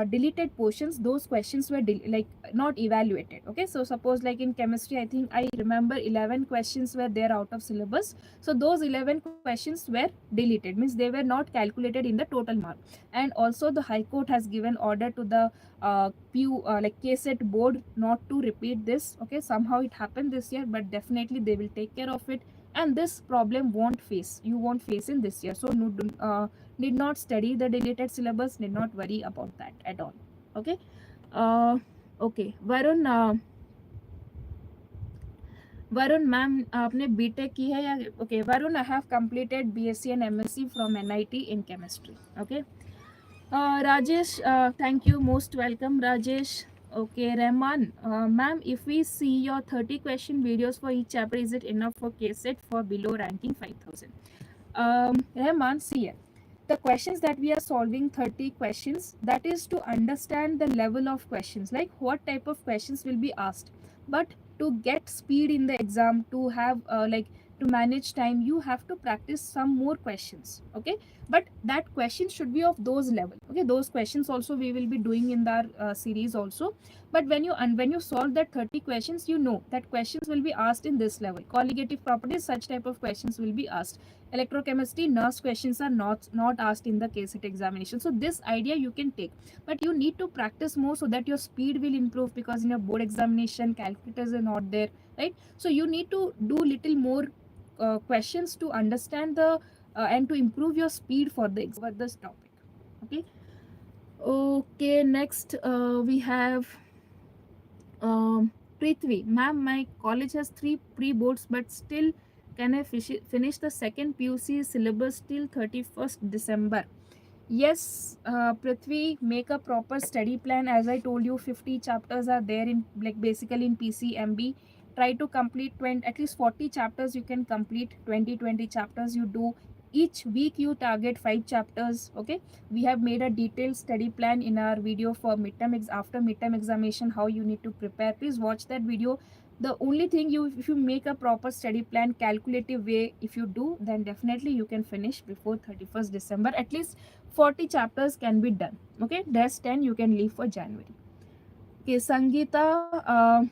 deleted portions, those questions were like not evaluated. Okay, so suppose like in chemistry, I think I remember 11 questions were there out of syllabus. So those 11 questions were deleted, means they were not calculated in the total mark. And also the High Court has given order to the like KCET board not to repeat this. Okay, somehow it happened this year, but definitely they will take care of it, and this problem won't face in this year. So no, need not study the deleted syllabus, need not worry about that at all. Okay. uh, okay, Varun ma'am आपने BTech की है या okay Varun I have completed BSc and MSc from NIT in chemistry okay Rajesh, thank you, most welcome Rajesh. Okay, Rahman, ma'am, if we see your 30 question videos for each chapter, is it enough for KCET for below ranking 5000? Rahman, see here, the questions that we are solving, 30 questions, that is to understand the level of questions, like what type of questions will be asked. But to get speed in the exam, to have like to manage time, you have to practice some more questions. Okay, but that question should be of those level. Okay, those questions also we will be doing in our series also. But when you solve that 30 questions, you know that questions will be asked in this level. Colligative properties, such type of questions will be asked. Electrochemistry, nurse questions are not asked in the KCET examination. So this idea you can take, but you need to practice more so that your speed will improve, because in your board examination calculators are not there, right? So you need to do little more questions to understand the and to improve your speed for this topic. Okay. Okay, next we have Prithvi, ma'am, my college has 3 pre-boards, but still can I finish the second PUC syllabus till 31st December? Yes, Prithvi, make a proper study plan. As I told you, 50 chapters are there in like basically in PCMB. Try to complete 20, at least 40 chapters you can complete, 20 chapters you do. Each week you target 5 chapters. Okay, we have made a detailed study plan in our video for after midterm examination, how you need to prepare. Please watch that video. The only thing, if you make a proper study plan, calculative way, if you do, then definitely you can finish before 31st December. At least 40 chapters can be done. Okay, there's 10 you can leave for January. Okay, Sangeeta,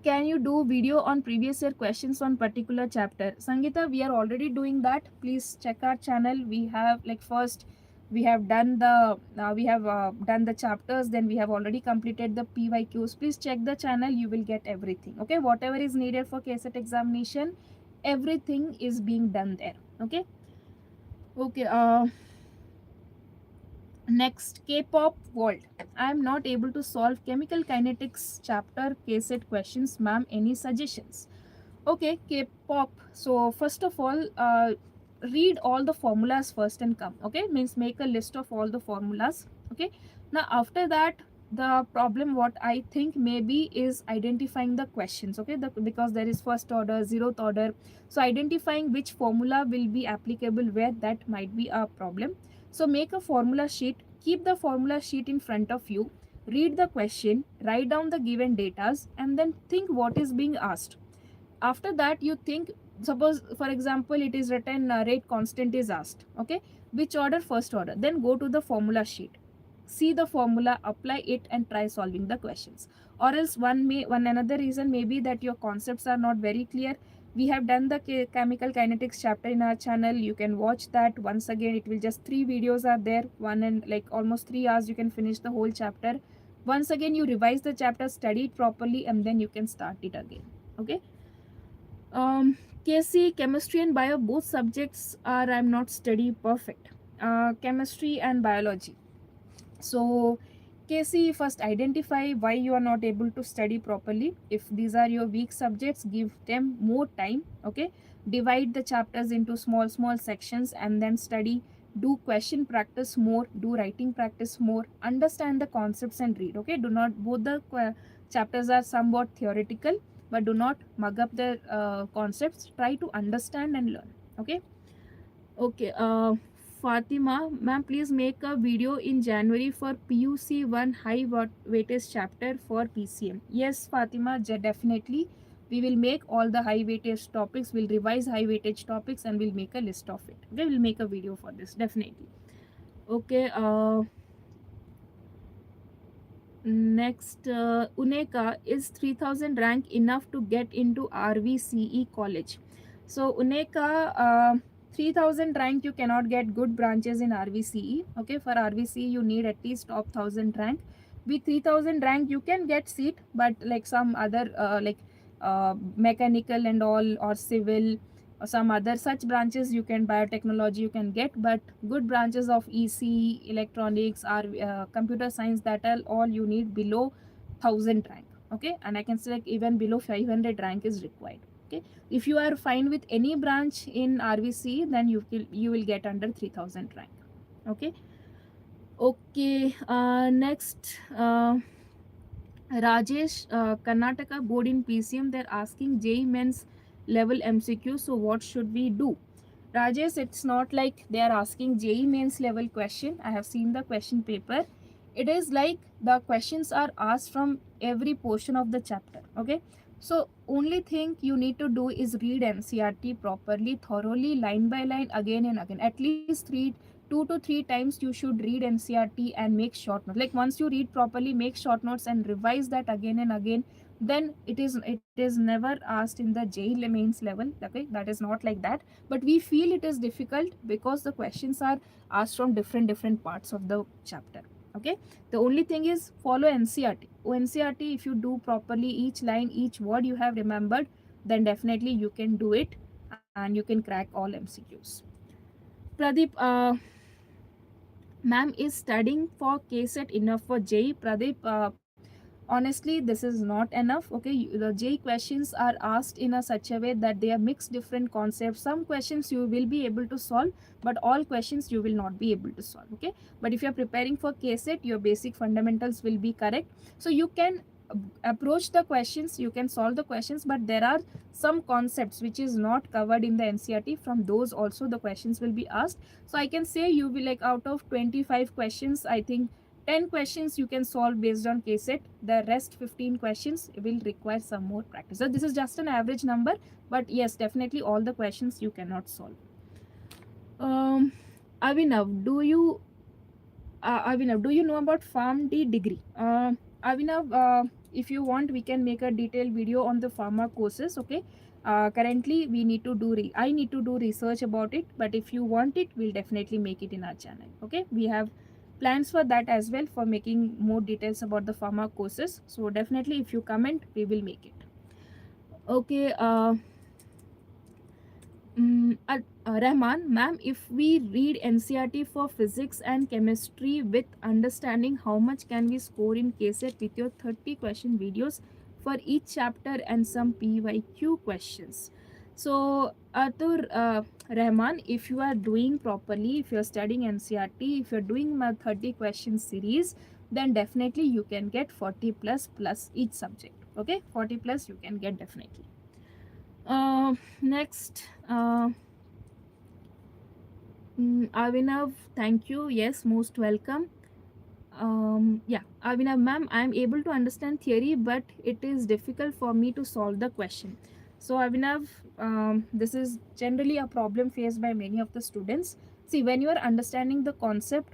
can you do video on previous year questions on particular chapter? Sangeeta, we are already doing that. Please check our channel. We have like first we have done the chapters, then we have already completed the PYQs. Please check the channel, you will get everything. Okay, whatever is needed for KCET examination, everything is being done there. Okay. Okay, next, K-pop world. I am not able to solve chemical kinetics chapter KCET questions, ma'am. Any suggestions? Okay, K-pop. So first of all, read all the formulas first and come. Okay, means make a list of all the formulas. Okay. Now after that, the problem what I think maybe is identifying the questions. Okay, because there is first order, zeroth order. So identifying which formula will be applicable where, that might be a problem. So make a formula sheet. Keep the formula sheet in front of you. Read the question, write down the given datas, and then think what is being asked. After that, you think, suppose for example it is written rate constant is asked. Okay, which order? First order. Then go to the formula sheet, see the formula, apply it, and try solving the questions. Or else one another reason may be that your concepts are not very clear. We have done the chemical kinetics chapter in our channel. You can watch that once again. It will just 3 videos are there, one and like almost 3 hours you can finish the whole chapter. Once again you revise the chapter, study it properly, and then you can start it again. Okay. KC, chemistry and bio, both subjects are I'm not study perfect. Chemistry and biology. So KC, first identify why you are not able to study properly. If these are your weak subjects, give them more time. Okay, divide the chapters into small sections and then study. Do question practice more, do writing practice more, understand the concepts and read. Okay, do not, both the chapters are somewhat theoretical, but do not mug up the concepts. Try to understand and learn. Okay. Okay, Fatima, ma'am, please make a video in January for PUC 1 high weightage chapter for PCM. Yes, Fatima, definitely. We will make all the high weightage topics, we'll revise high weightage topics and we'll make a list of it. Okay, we'll make a video for this, definitely. Okay, next, Uneka, is 3000 rank enough to get into RVCE college? So Uneka, 3000 rank you cannot get good branches in RVCE. Okay, for RVCE you need at least top 1000 rank. With 3000 rank you can get seat, but like some other mechanical and all, or civil, or some other such branches you can, biotechnology you can get, but good branches of EC, electronics, or computer science, that are all you need below 1000 rank. Okay, and I can say like even below 500 rank is required. Okay, if you are fine with any branch in RVC, then you will get under 3000 rank. Okay. Okay, next, Rajesh, Karnataka board in PCM, they're asking JEE Men's level MCQ. So what should we do? Rajesh, it's not like they are asking JEE Mains level question. I have seen the question paper. It is like the questions are asked from every portion of the chapter. Okay. So only thing you need to do is read NCERT properly, thoroughly, line by line, again and again. At least 2 to 3 times you should read NCERT and make short notes. Like once you read properly, make short notes and revise that again and again. Then it is never asked in the JEE Mains level. Okay, that is not like that, but we feel it is difficult because the questions are asked from different parts of the chapter. Okay, the only thing is follow NCERT. NCERT, if you do properly each line, each word you have remembered, then definitely you can do it and you can crack all MCQs. Pradeep, ma'am, is studying for KCET enough for JEE? Pradeep, honestly this is not enough. Okay, the JEE questions are asked in a such a way that they are mixed different concepts. Some questions you will be able to solve, but all questions you will not be able to solve. Okay, but if you are preparing for KCET, your basic fundamentals will be correct, so you can approach the questions, you can solve the questions, but there are some concepts which is not covered in the NCERT. From those also the questions will be asked. So I can say you will, like out of 25 questions, I think 10 questions you can solve based on KCET. The rest 15 questions will require some more practice. So this is just an average number, but yes, definitely all the questions you cannot solve. Avinav, do you know about PharmD degree? Avinav, if you want, we can make a detailed video on the pharma courses. Okay. Currently, I need to do research about it. But if you want it, we'll definitely make it in our channel. Okay. We have plans for that as well, for making more details about the pharma courses. So definitely, if you comment, we will make it. Okay. Rahman, ma'am, if we read NCERT for physics and chemistry with understanding, how much can we score in KCET with your 30 question videos for each chapter and some PYQ questions? So, Atur Rahman, if you are doing properly, if you are studying NCERT, if you are doing my 30 question series, then definitely you can get 40 plus each subject. Okay, 40 plus you can get definitely. Next, Avinav, thank you. Yes, most welcome. Yeah, Avinav, ma'am, I am able to understand theory, but it is difficult for me to solve the question. So, Avinav, this is generally a problem faced by many of the students. See, when you are understanding the concept,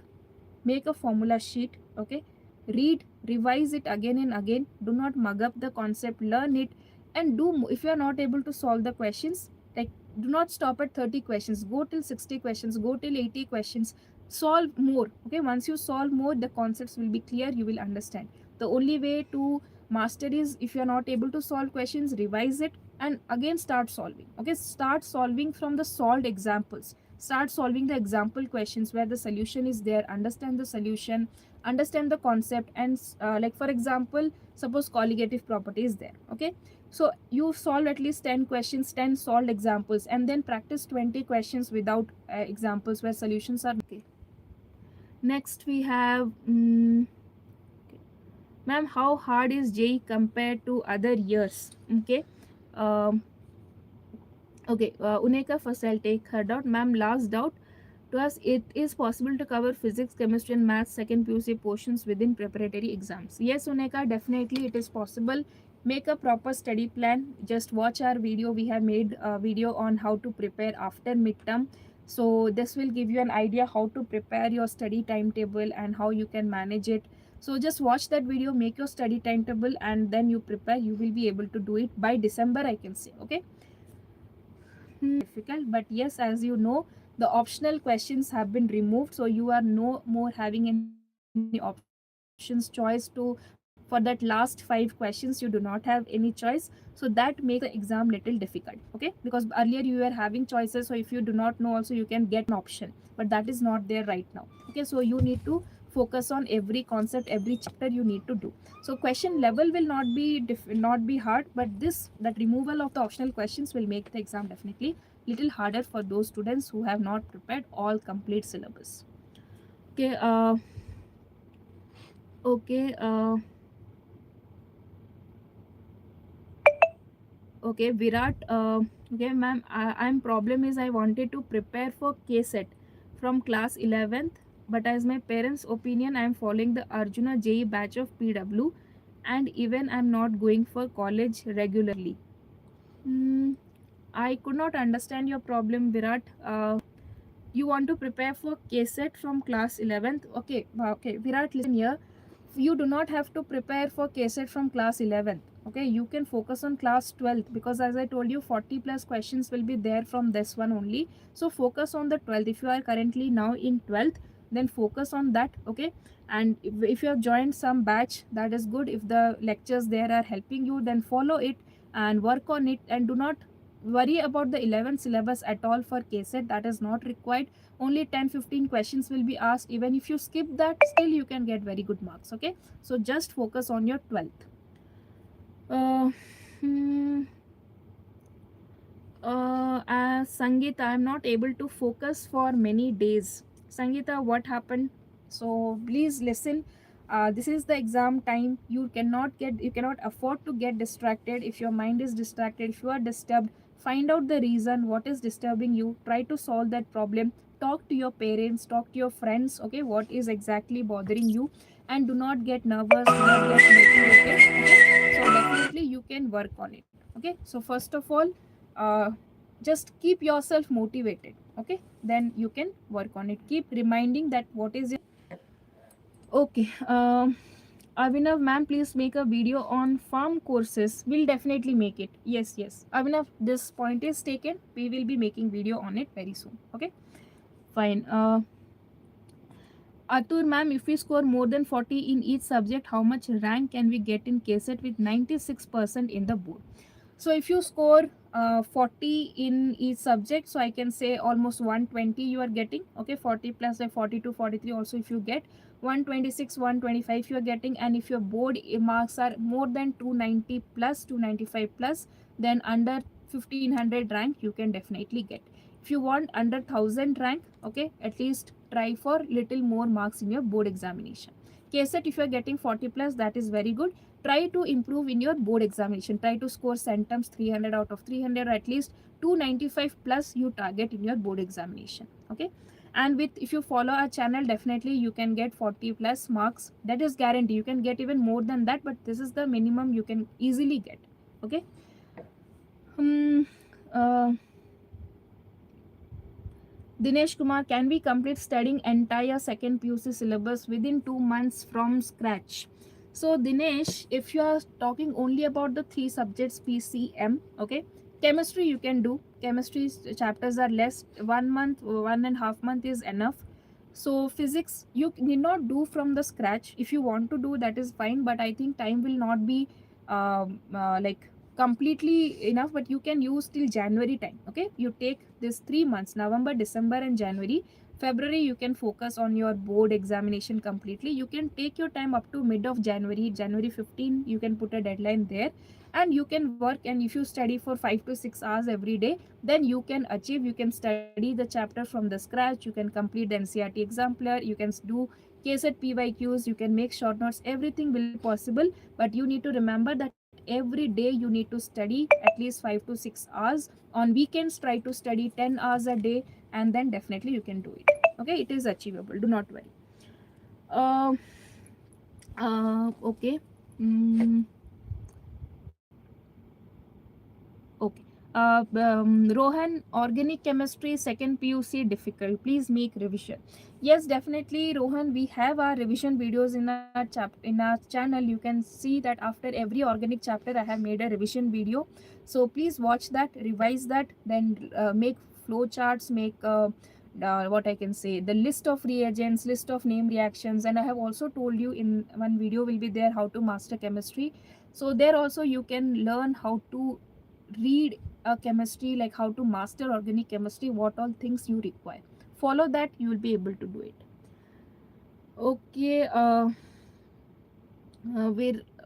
make a formula sheet. Okay, read, revise it again and again. Do not mug up the concept, learn it. and if you are not able to solve the questions, like, do not stop at 30 questions, go till 60 questions, go till 80 questions, solve more. Okay, once you solve more, the concepts will be clear, you will understand. The only way to master is, if you are not able to solve questions, revise it and again start solving. Okay, start solving from the solved examples, start solving the example questions where the solution is there, understand the solution, understand the concept, and like for example, suppose colligative property is there. Okay, so you solve at least 10 questions, 10 solved examples, and then practice 20 questions without examples where solutions are. Okay, next we have ma'am, how hard is JEE compared to other years? Okay, um, okay, Uneka, first I'll take her doubt. Ma'am, last doubt to us, it is possible to cover physics, chemistry and maths second PUC portions within preparatory exams. Yes, Uneka, definitely it is possible. Make a proper study plan. Just watch our video. We have made a video on how to prepare after midterm. So this will give you an idea how to prepare your study timetable and how you can manage it. So just watch that video, make your study timetable, and then you prepare. You will be able to do it by December, I can say. Okay, difficult, but yes, as you know, the optional questions have been removed, so you are no more having any options choice to, for that last 5 questions you do not have any choice. So that makes the exam little difficult. Okay, because earlier you were having choices, so if you do not know also, you can get one option, but that is not there right now. Okay, so you need to focus on every concept, every chapter you need to do. So question level will not be not be hard, but this, that removal of the optional questions will make the exam definitely little harder for those students who have not prepared all complete syllabus. Okay, okay, okay, Virat, okay ma'am, I'm problem is I wanted to prepare for KCET from class 11th, but as my parents opinion, I'm following the Arjuna JEE batch of PW, and even I'm not going for college regularly. Hmm, I could not understand your problem, Virat. You want to prepare for KCET from class 11th? Okay, okay, Virat, listen here. You do not have to prepare for KCET from class 11th. Okay, you can focus on class 12th, because as I told you, 40 plus questions will be there from this one only. So focus on the 12th. If you are currently now in 12th, then focus on that. Okay, and if you have joined some batch, that is good. If the lectures there are helping you, then follow it and work on it, and do not worry about the 11th syllabus at all for KCET. That is not required. Only 10-15 questions will be asked. Even if you skip that, still you can get very good marks. Okay, so just focus on your 12th. Hmm, as Sangeeta, I'm not able to focus for many days. Sangeeta, what happened? So please listen. This is the exam time. You cannot afford to get distracted. If your mind is distracted, if you are disturbed, find out the reason what is disturbing you. Try to solve that problem. Talk to your parents, talk to your friends. Okay, what is exactly bothering you, and do not get nervous. Do not get motivated. Okay, so definitely you can work on it. Okay, so first of all, uh, just keep yourself motivated. Okay, then you can work on it. Keep reminding that what is your. Okay, Avinav ma'am, please make a video on farm courses. We'll definitely make it. Yes, yes, Avinav, this point is taken. We will be making video on it very soon. Okay, fine. Atur ma'am, if we score more than 40 in each subject, how much rank can we get in KCET with 96% in the board? So if you score 40 in each subject, so I can say almost 120 you are getting. Okay, 40 plus 42, 43 also if you get 126, 125 you are getting. And if your board marks are more than 290 plus, 295 plus, then under 1500 rank you can definitely get. If you want under 1000 rank, okay, at least try for little more marks in your board examination. KCET, if you are getting 40 plus, that is very good. Try to improve in your board examination. Try to score centums 300 out of 300, or at least 295 plus you target in your board examination. Okay, and with, if you follow our channel, definitely you can get 40 plus marks. That is guarantee. You can get even more than that, but this is the minimum you can easily get. Okay. uh, Dinesh Kumar, can we complete studying entire second PUC syllabus within 2 months from scratch? So Dinesh, if you are talking only about the three subjects PCM, okay, chemistry you can do. Chemistry chapters are less. 1 month, 1.5 month is enough. So physics you need not do from the scratch. If you want to do, that is fine, but I think time will not be like completely enough. But you can use till January time. Okay, you take this 3 months, November, December, and January. February you can focus on your board examination completely. You can take your time up to mid of January, January 15. You can put a deadline there, and you can work. And if you study for 5 to 6 hours every day, then you can achieve. You can study the chapter from the scratch. You can complete the NCERT exemplar. You can do KCET PYQs. You can make short notes. Everything will be possible, but you need to remember that every day you need to study at least 5 to 6 hours. On weekends, try to study 10 hours a day, and then definitely you can do it. Okay, it is achievable, do not worry. uh, okay. mm, okay. Rohan, organic chemistry second PUC difficult, please make revision. Yes, definitely Rohan, we have our revision videos in our channel. You can see that after every organic chapter I have made a revision video, so please watch that, revise that, then make flow charts, make what I can say, the list of reagents, list of name reactions. And I have also told you in one video will be there how to master chemistry. So there also you can learn how to read a chemistry, like how to master organic chemistry, what all things you require. Follow that, you will be able to do it. Okay.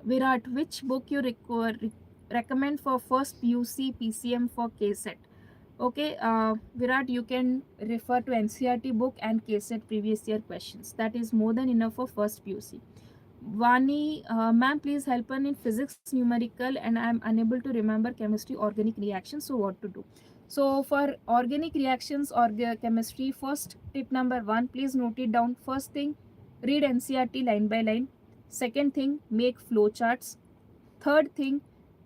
Virat, which book you recommend for first PUC PCM for KCET? Okay, Virat, you can refer to NCERT book and KCET previous year questions. That is more than enough for first PUC. Vani, ma'am, please help me in physics numerical, and I am unable to remember chemistry organic reactions. So what to do? So for organic reactions or chemistry, first tip number one, please note it down. First thing, read NCERT line by line. Second thing, make flow charts. Third thing,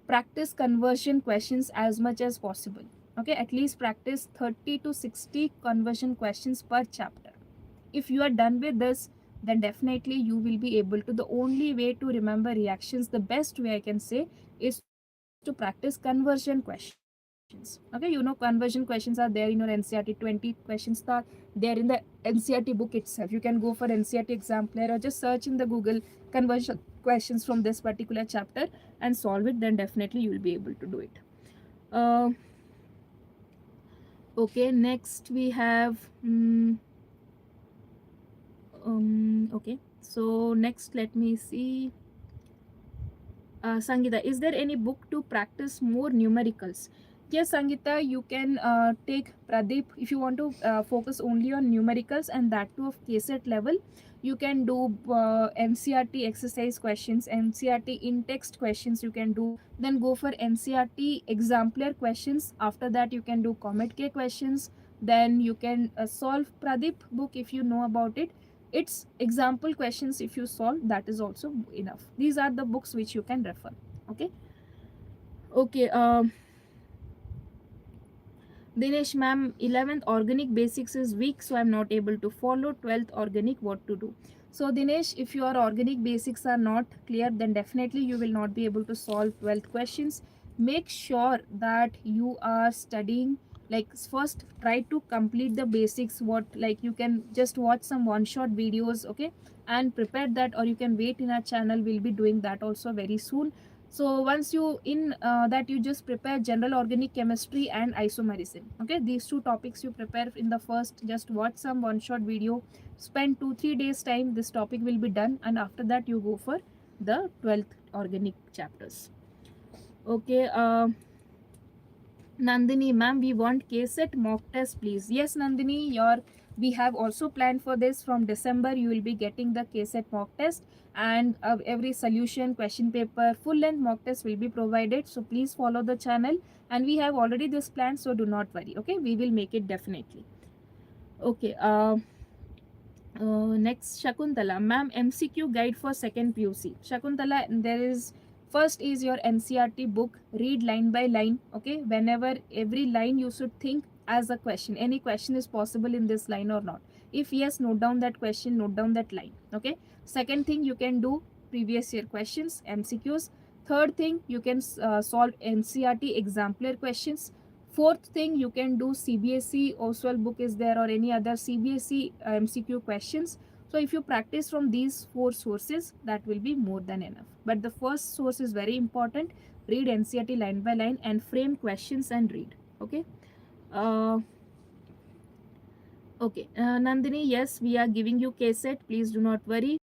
practice conversion questions as much as possible. Okay, at least practice 30 to 60 conversion questions per chapter. If you are done with this, then definitely you will be able to. The only way to remember reactions, the best way I can say, is to practice conversion questions. Okay, you know conversion questions are there in your NCERT. 20 questions are there in the NCERT book itself. You can go for NCERT exemplar or just search in the Google conversion questions from this particular chapter and solve it. Then definitely you will be able to do it. uh, okay, next we have okay, so next let me see. Sangita, is there any book to practice more numericals? Yes, Sangita, you can take Pradeep if you want to focus only on numericals, and that too of KCET level. You can do NCERT exercise questions, NCERT in text questions. You can do, then go for NCERT exemplar questions. After that, you can do Comet K questions. Then you can solve Pradeep book if you know about it. Its example questions, if you solve, that is also enough. These are the books which you can refer. Okay. Okay. Dinesh, ma'am, 11th organic basics is weak, so I'm not able to follow. 12th organic, what to do? So Dinesh, if your organic basics are not clear, then definitely you will not be able to solve 12th questions. Make sure that you are studying, like first try to complete the basics. What, like you can just watch some one shot videos, okay, and prepare that, or you can wait in our channel. We'll be doing that also very soon. So once you in that, you just prepare general organic chemistry and isomerism. Okay, these two topics you prepare in the first. Just watch some one shot video, spend 2-3 days time, this topic will be done, and after that you go for the 12th organic chapters. Okay. Nandini, ma'am, we want KCET mock test, please. Yes, Nandini, we have also planned for this. From December, you will be getting the KCET mock test, and every solution, question paper, full length mock test will be provided. So please follow the channel, and we have already this plan, so do not worry. Okay, we will make it definitely. Okay. Next, Shakuntala, ma'am, MCQ guide for second PUC. Shakuntala, there is, first is your NCERT book, read line by line. Okay, whenever every line you should think as a question. Any question is possible in this line or not? If yes, note down that question, note down that line. Okay. Second thing you can do, previous year questions, MCQs. Third thing, you can solve NCERT exemplar questions. Fourth thing, you can do CBSE Oswald book is there, or any other CBSE MCQ questions. So if you practice from these four sources, that will be more than enough. But the first source is very important. Read NCERT line by line and frame questions and read. Okay. Uh, okay. Nandini, yes, we are giving you KCET. Please do not worry.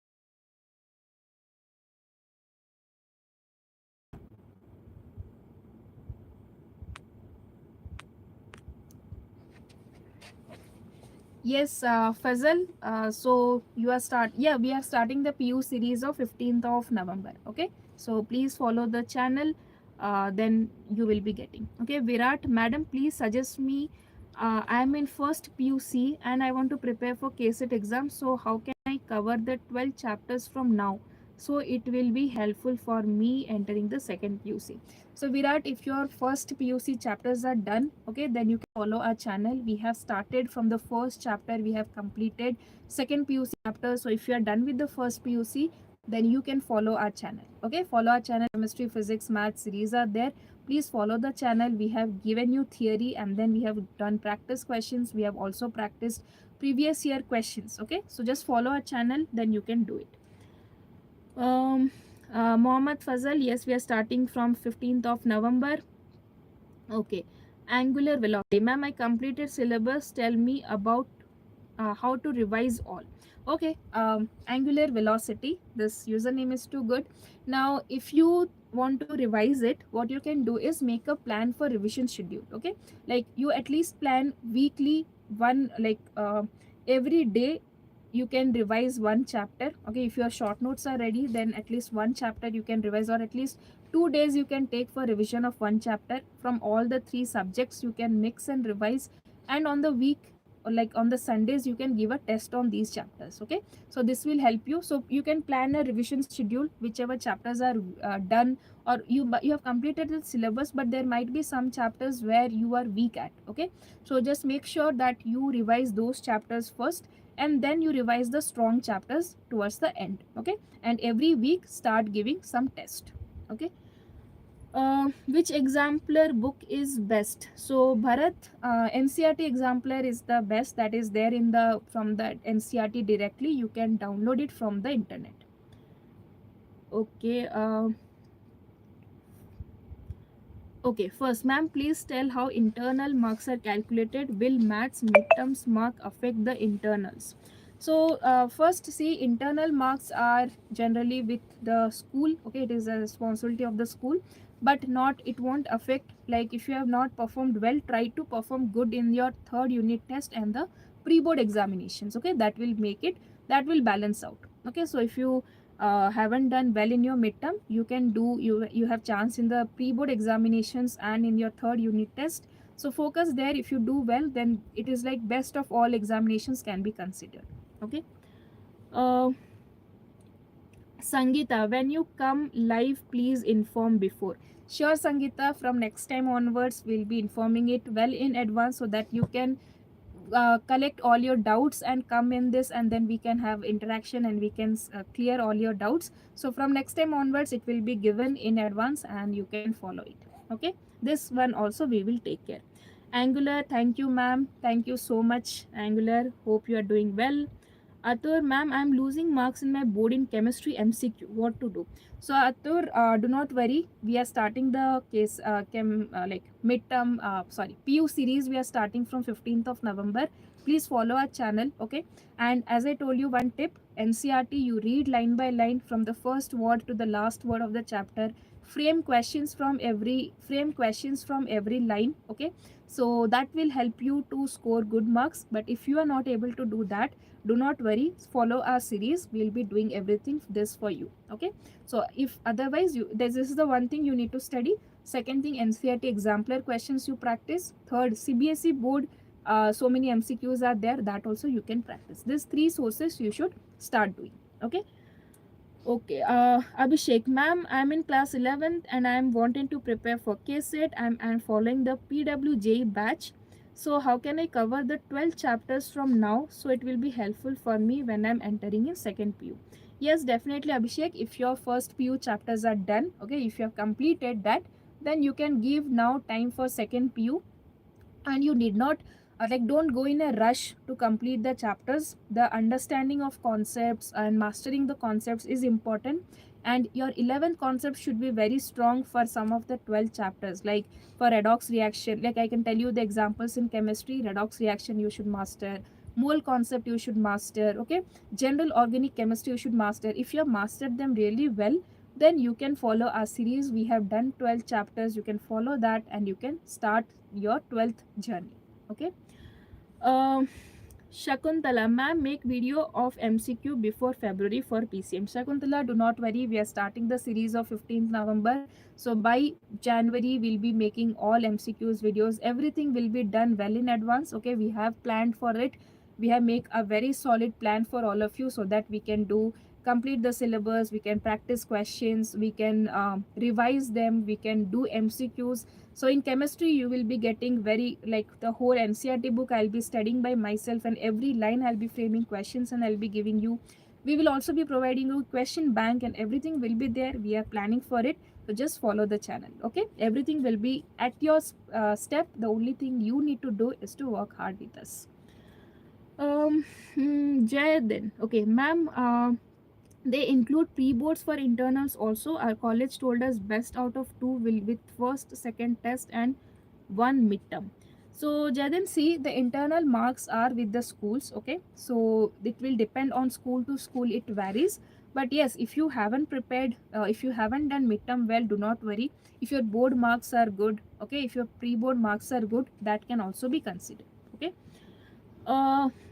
Yes, Fazal. So you are yeah, we are starting the PU series of 15th of November. Okay, so please follow the channel. Then you will be getting. Okay, Virat, madam, please suggest me. I am in first PUC and I want to prepare for KCET exam. So how can I cover the 12 chapters from now? So it will be helpful for me entering the second PUC. So Virat, if your first PUC chapters are done, okay, then you can follow our channel. We have started from the first chapter, we have completed second PUC chapter. So if you are done with the first PUC, then you can follow our channel. Okay, follow our channel. Chemistry, physics, math series are there. Please follow the channel. We have given you theory and then we have done practice questions. We have also practiced previous year questions. Okay, so just follow our channel, then you can do it. Mohammad Fazal, yes, we are starting from 15th of November. Okay. Angular velocity. Ma'am, I completed syllabus. Tell me about how to revise all. Okay. Angular velocity. This username is too good. Now, if you want to revise it, what you can do is make a plan for revision schedule. Okay. Like you at least plan weekly one, like every day you can revise one chapter. Okay, if your short notes are ready, then at least one chapter you can revise, or at least 2 days you can take for revision of one chapter from all the three subjects. You can mix and revise, and on the week, or like on the Sundays, you can give a test on these chapters. Okay, so this will help you. So you can plan a revision schedule, whichever chapters are done, or you have completed the syllabus, but there might be some chapters where you are weak at. Okay, so just make sure that you revise those chapters first, and then you revise the strong chapters towards the end. Okay, and every week start giving some test. Okay. Which exemplar book is best? So Bharat, NCERT exemplar is the best. That is there in the from the NCERT directly. You can download it from the internet. Okay. Okay, first, ma'am, please tell how internal marks are calculated. Will maths midterms mark affect the internals? So, first, see, internal marks are generally with the school. Okay, it is a responsibility of the school, but not, it won't affect. Like, if you have not performed well, try to perform good in your third unit test and the pre-board examinations. Okay, that will make it, that will balance out. Okay, so if you haven't done well in your midterm, you can do, you have chance in the pre-board examinations and in your third unit test. So focus there. If you do well, then it is like best of all examinations can be considered. Okay. uh, Sangeeta, when you come live, please inform before. Sure, Sangeeta, from next time onwards we'll be informing it well in advance, so that you can collect all your doubts and come in this, and then we can have interaction and we can clear all your doubts. So from next time onwards it will be given in advance and you can follow it. Okay, this one also we will take care. Angular, thank you ma'am, thank you so much. Angular, hope you are doing well. Atur, ma'am, I am losing marks in my board in chemistry MCQ. What to do? So, Atur, do not worry. We are starting the case like midterm, PU series. We are starting from 15th of November. Please follow our channel, okay? And as I told you, one tip: NCERT, you read line by line from the first word to the last word of the chapter. Frame questions from every line, okay? So that will help you to score good marks. But if you are not able to do that, do not worry, follow our series. We'll be doing everything this for you. Okay, so if otherwise you, this is the one thing you need to study. Second thing, NCERT exemplar questions you practice. Third, CBSE board, so many MCQs are there, that also you can practice. These three sources you should start doing. Okay. Okay, Abhishek, ma'am, I'm in class 11th and I'm wanting to prepare for KCET. I'm following the PWJE batch. So how can I cover the 12 chapters from now, so it will be helpful for me when I'm entering in second PU? Yes, definitely, Abhishek. If your first few chapters are done, okay, if you have completed that, then you can give now time for second PU, and you need not like don't go in a rush to complete the chapters. The understanding of concepts and mastering the concepts is important, and your 11th concept should be very strong for some of the 12 chapters, like for redox reaction. Like I can tell you the examples in chemistry: redox reaction you should master, mole concept you should master, okay, general organic chemistry you should master. If you have mastered them really well, then you can follow our series. We have done 12 chapters, you can follow that and you can start your 12th journey. Okay. um Shakuntala, ma'am, make video of MCQ before February for PCM. Shakuntala, do not worry. We are starting the series of 15th November. So by January, we'll be making all MCQs videos. Everything will be done well in advance. Okay, we have planned for it. We have make a very solid plan for all of you so that we can do complete the syllabus. We can practice questions. We can revise them. We can do MCQs. So in chemistry, you will be getting very like the whole NCERT book I'll be studying by myself, and every line I'll be framing questions and I'll be giving you. We will also be providing you question bank and everything will be there. We are planning for it. So just follow the channel. Okay. Everything will be at your step. The only thing you need to do is to work hard with us. Jay then. Okay, ma'am. They include pre-boards for internals also. Our college told us best out of two will with first, second test and one midterm. So Jaden, see, the internal marks are with the schools. Okay, so it will depend on school to school, it varies. But yes, if you haven't prepared, if you haven't done midterm well, do not worry. If your board marks are good, okay, if your pre-board marks are good, that can also be considered. Okay.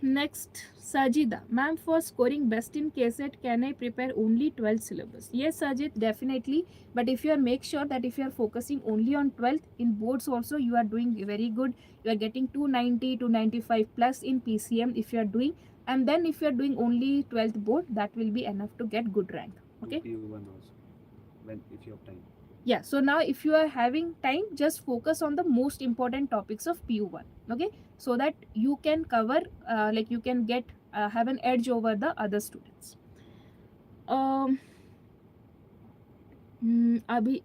Next, Sajida. Ma'am, for scoring best in KCET, can I prepare only 12 syllabus? Yes, Sajid, definitely. But if you are, make sure that if you are focusing only on 12th, in boards also, you are doing very good. You are getting 290, 295 plus in PCM if you are doing. And then if you are doing only 12th board, that will be enough to get good rank. Okay. PU1 also, when if you have time. Yeah, so now if you are having time, just focus on the most important topics of PU1. Okay, so that you can cover like you can get have an edge over the other students. Abhi,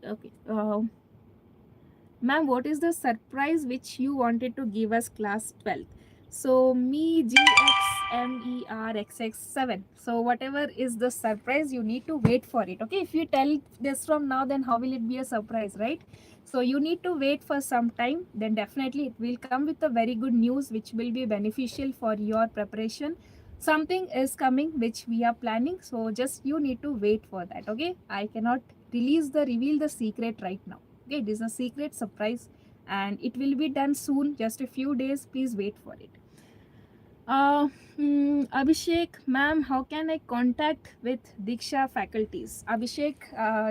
okay, ma'am, what is the surprise which you wanted to give us class 12th? So me GXMERXX7. So whatever is the surprise, you need to wait for it. Okay, if you tell this from now, then how will it be a surprise, right? So you need to wait for some time, then definitely it will come with a very good news which will be beneficial for your preparation. Something is coming which we are planning, so just you need to wait for that. Okay, I cannot reveal the secret right now. Okay, it is a secret surprise and it will be done soon, just a few days. Please wait for it. Abhishek, ma'am, how can I contact with Diksha faculties? Abhishek,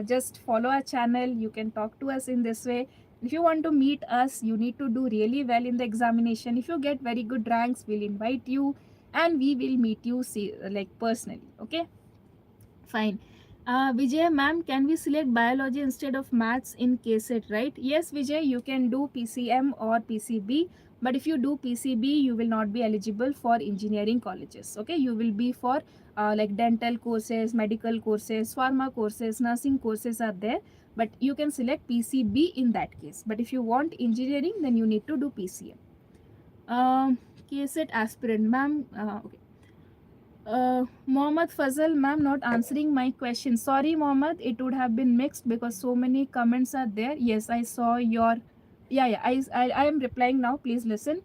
just follow our channel. You can talk to us in this way. If you want to meet us, you need to do really well in the examination. If you get very good ranks, we'll invite you and we will meet you like personally. Okay, fine. Vijay, ma'am, can we select biology instead of maths in KCET, right? Yes, Vijay, you can do PCM or PCB. But if you do PCB, you will not be eligible for engineering colleges. Okay, you will be for like dental courses, medical courses, pharma courses, nursing courses are there. But you can select PCB in that case. But if you want engineering, then you need to do PCM. KCET aspirant, ma'am. Okay. Mohammed Fazal, ma'am, not answering my question. Sorry, Mohammed, it would have been mixed because so many comments are there. Yes, I saw your. Yeah. I am replying now. Please listen.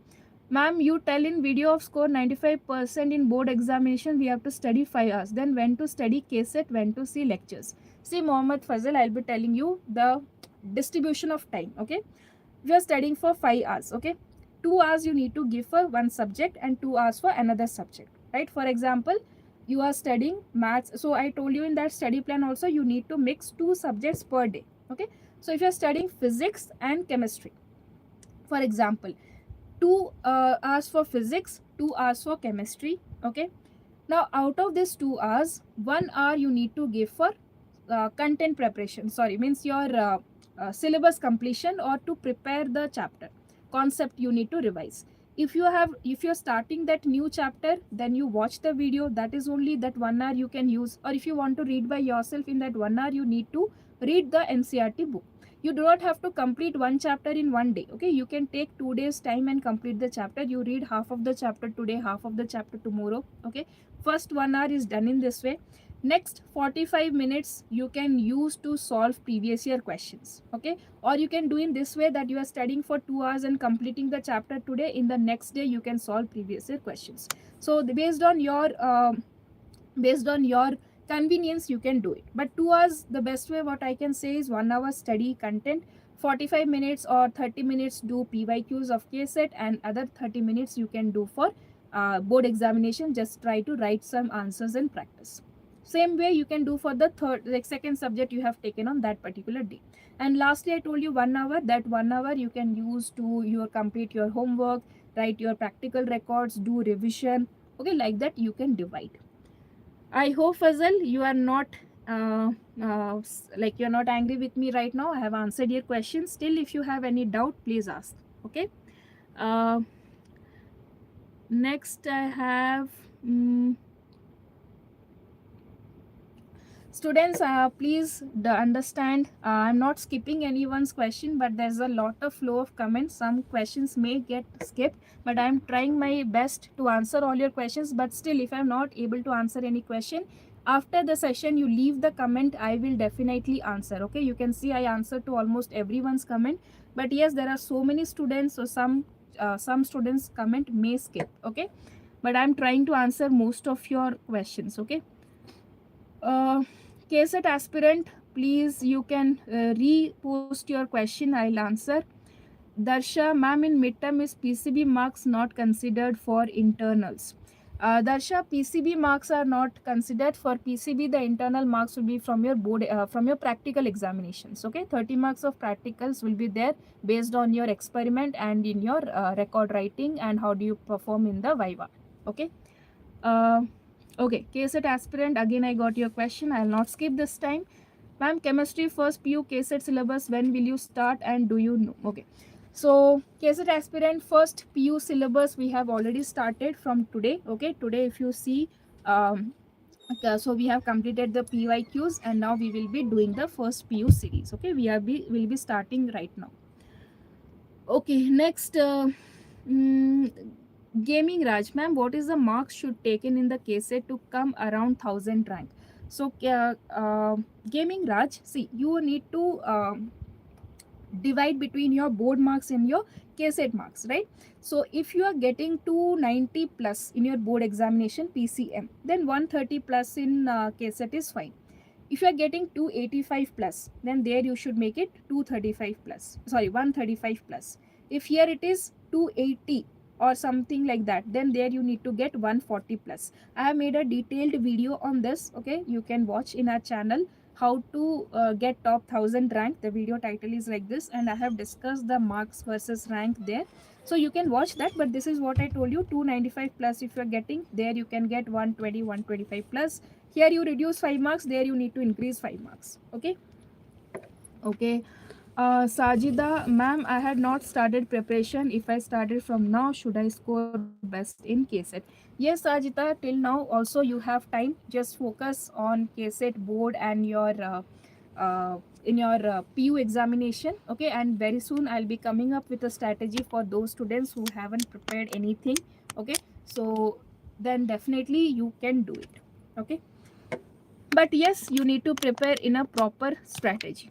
Ma'am, you tell in video of score 95% in board examination, we have to study 5 hours. Then when to study KCET, when to see lectures. See, Mohammed Fazal, I'll be telling you the distribution of time. Okay. We are studying for 5 hours. Okay. 2 hours you need to give for one subject and 2 hours for another subject, right? For example, you are studying maths, so I told you in that study plan also you need to mix 2 subjects per day. Okay, so if you are studying physics and chemistry, for example, 2 hours for physics, 2 hours for chemistry. Okay, now out of this 2 hours, 1 hour you need to give for content preparation, sorry, means your syllabus completion or to prepare the chapter concept you need to revise. if you're starting that new chapter, then you watch the video. That is only that 1 hour you can use. Or if you want to read by yourself, in that 1 hour you need to read the NCERT book. You do not have to complete one chapter in one day. Okay, you can take 2 days time and complete the chapter. You read half of the chapter today, half of the chapter tomorrow. Okay, first 1 hour is done in this way. Next 45 minutes you can use to solve previous year questions. Okay, or you can do in this way, that you are studying for 2 hours and completing the chapter today. In the next day you can solve previous year questions. So based on your convenience you can do it. But 2 hours, the best way what I can say is 1 hour study content, 45 minutes or 30 minutes do PYQs of KCET, and other 30 minutes you can do for board examination. Just try to write some answers and practice. Same way you can do for the second subject you have taken on that particular day. And lastly, I told you 1 hour. That 1 hour you can use to your complete your homework, write your practical records, do revision. Okay, like that you can divide. I hope, Fazal, you are not like you're not angry with me right now. I have answered your questions. Still, if you have any doubt, please ask. Okay. Uh, Next, I have students. Please understand. I'm not skipping anyone's question, but there's a lot of flow of comments. Some questions may get skipped, but I'm trying my best to answer all your questions. But still, if I'm not able to answer any question after the session, you leave the comment. I will definitely answer. Okay, you can see I answered to almost everyone's comment. But yes, there are so many students, so some students comment may skip. Okay, but I'm trying to answer most of your questions. Okay. KCET aspirant, please you can repost your question. I'll answer. Darsha, ma'am, in midterm is PCB marks not considered for internals? Darsha, PCB marks are not considered. For PCB, the internal marks will be from your board, from your practical examinations. Okay, 30 marks of practicals will be there based on your experiment and in your record writing and how do you perform in the Viva. Okay. Okay, KCET aspirant, again I got your question. I will not skip this time. Ma'am, chemistry first PU KCET syllabus, when will you start and do you know? Okay, so KCET aspirant first PU syllabus we have already started from today. Okay, today if you see, okay, so we have completed the PYQs and now we will be doing the first PU series. Okay, will be starting right now. Okay, next, gaming Raj, ma'am, what is the marks should taken in the KCET to come around 1000 rank? So gaming Raj, see, you need to divide between your board marks and your KCET marks, right? So if you are getting 290 plus in your board examination PCM, then 130 plus in KCET is fine. If you are getting 285 plus, then there you should make it 235 plus, sorry, 135 plus. If here it is 280 or something like that, then there you need to get 140 plus. I have made a detailed video on this. Okay, you can watch in our channel how to get top 1000 rank. The video title is like this, and I have discussed the marks versus rank there, so you can watch that. But this is what I told you, 295 plus if you are getting, there you can get 120, 125 plus. Here you reduce 5 marks, there you need to increase 5 marks. Okay. Okay. Sajida, ma'am, I had not started preparation. If I started from now, should I score best in KCET? Yes, Sajida, till now also you have time. Just focus on KCET board and your in your PU examination. Okay, and very soon I'll be coming up with a strategy for those students who haven't prepared anything. Okay, so then definitely you can do it. Okay, but yes, you need to prepare in a proper strategy.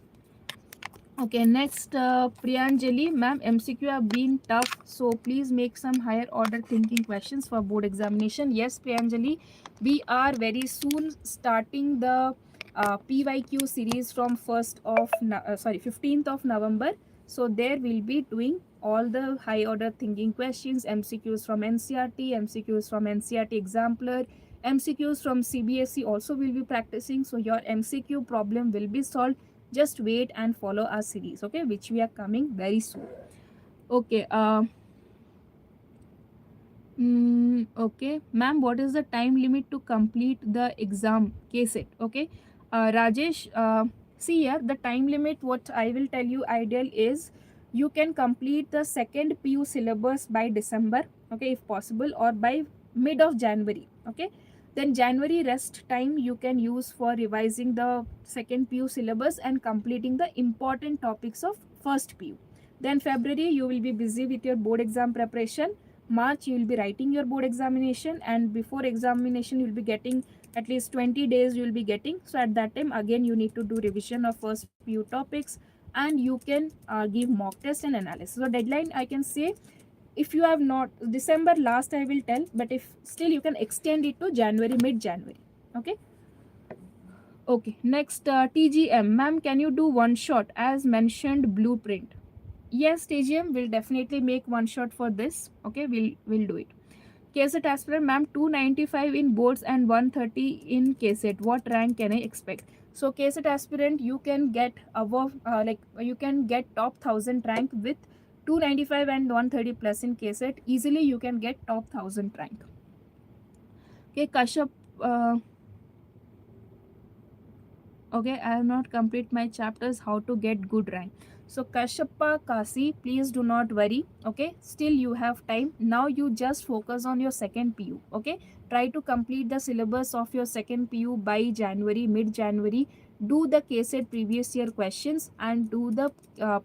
Okay, next, Priyanjali, ma'am, MCQ have been tough, so please make some higher order thinking questions for board examination. Yes, Priyanjali, we are very soon starting the PYQ series from 15th of November. So there we'll be doing all the high order thinking questions, MCQs from NCERT, MCQs from NCERT Exemplar, MCQs from CBSE also will be practicing. So your MCQ problem will be solved. Just wait and follow our series, okay, which we are coming very soon. Okay, okay, ma'am, what is the time limit to complete the exam KCET? Okay, Rajesh, see here, the time limit, what I will tell you ideal is, you can complete the second PU syllabus by December, okay, if possible, or by mid of January, okay. Then January rest time you can use for revising the second PU syllabus and completing the important topics of first PU. Then February you will be busy with your board exam preparation. March you will be writing your board examination, and before examination you will be getting at least 20 days you will be getting. So at that time again you need to do revision of first PU topics, and you can give mock test and analysis. So deadline I can say, if you have not December last I will tell, but if still you can extend it to January, mid January, okay. Okay, next TGM, ma'am, can you do one shot as mentioned blueprint? Yes, TGM will definitely make one shot for this, okay. We'll do it. KCET aspirant, ma'am, 295 in boards and 130 in KCET. What rank can I expect? So KCET aspirant, you can get above, you can get top 1000 rank with 295 and 130 plus in KCET. Easily you can get top 1000 rank. Okay, Kashyap. Okay, I have not complete my chapters how to get good rank. So Kashyapa Kasi, please do not worry, okay. Still you have time. Now you just focus on your second PU, okay. Try to complete the syllabus of your second PU by January, mid January. Do the KCET previous year questions and do the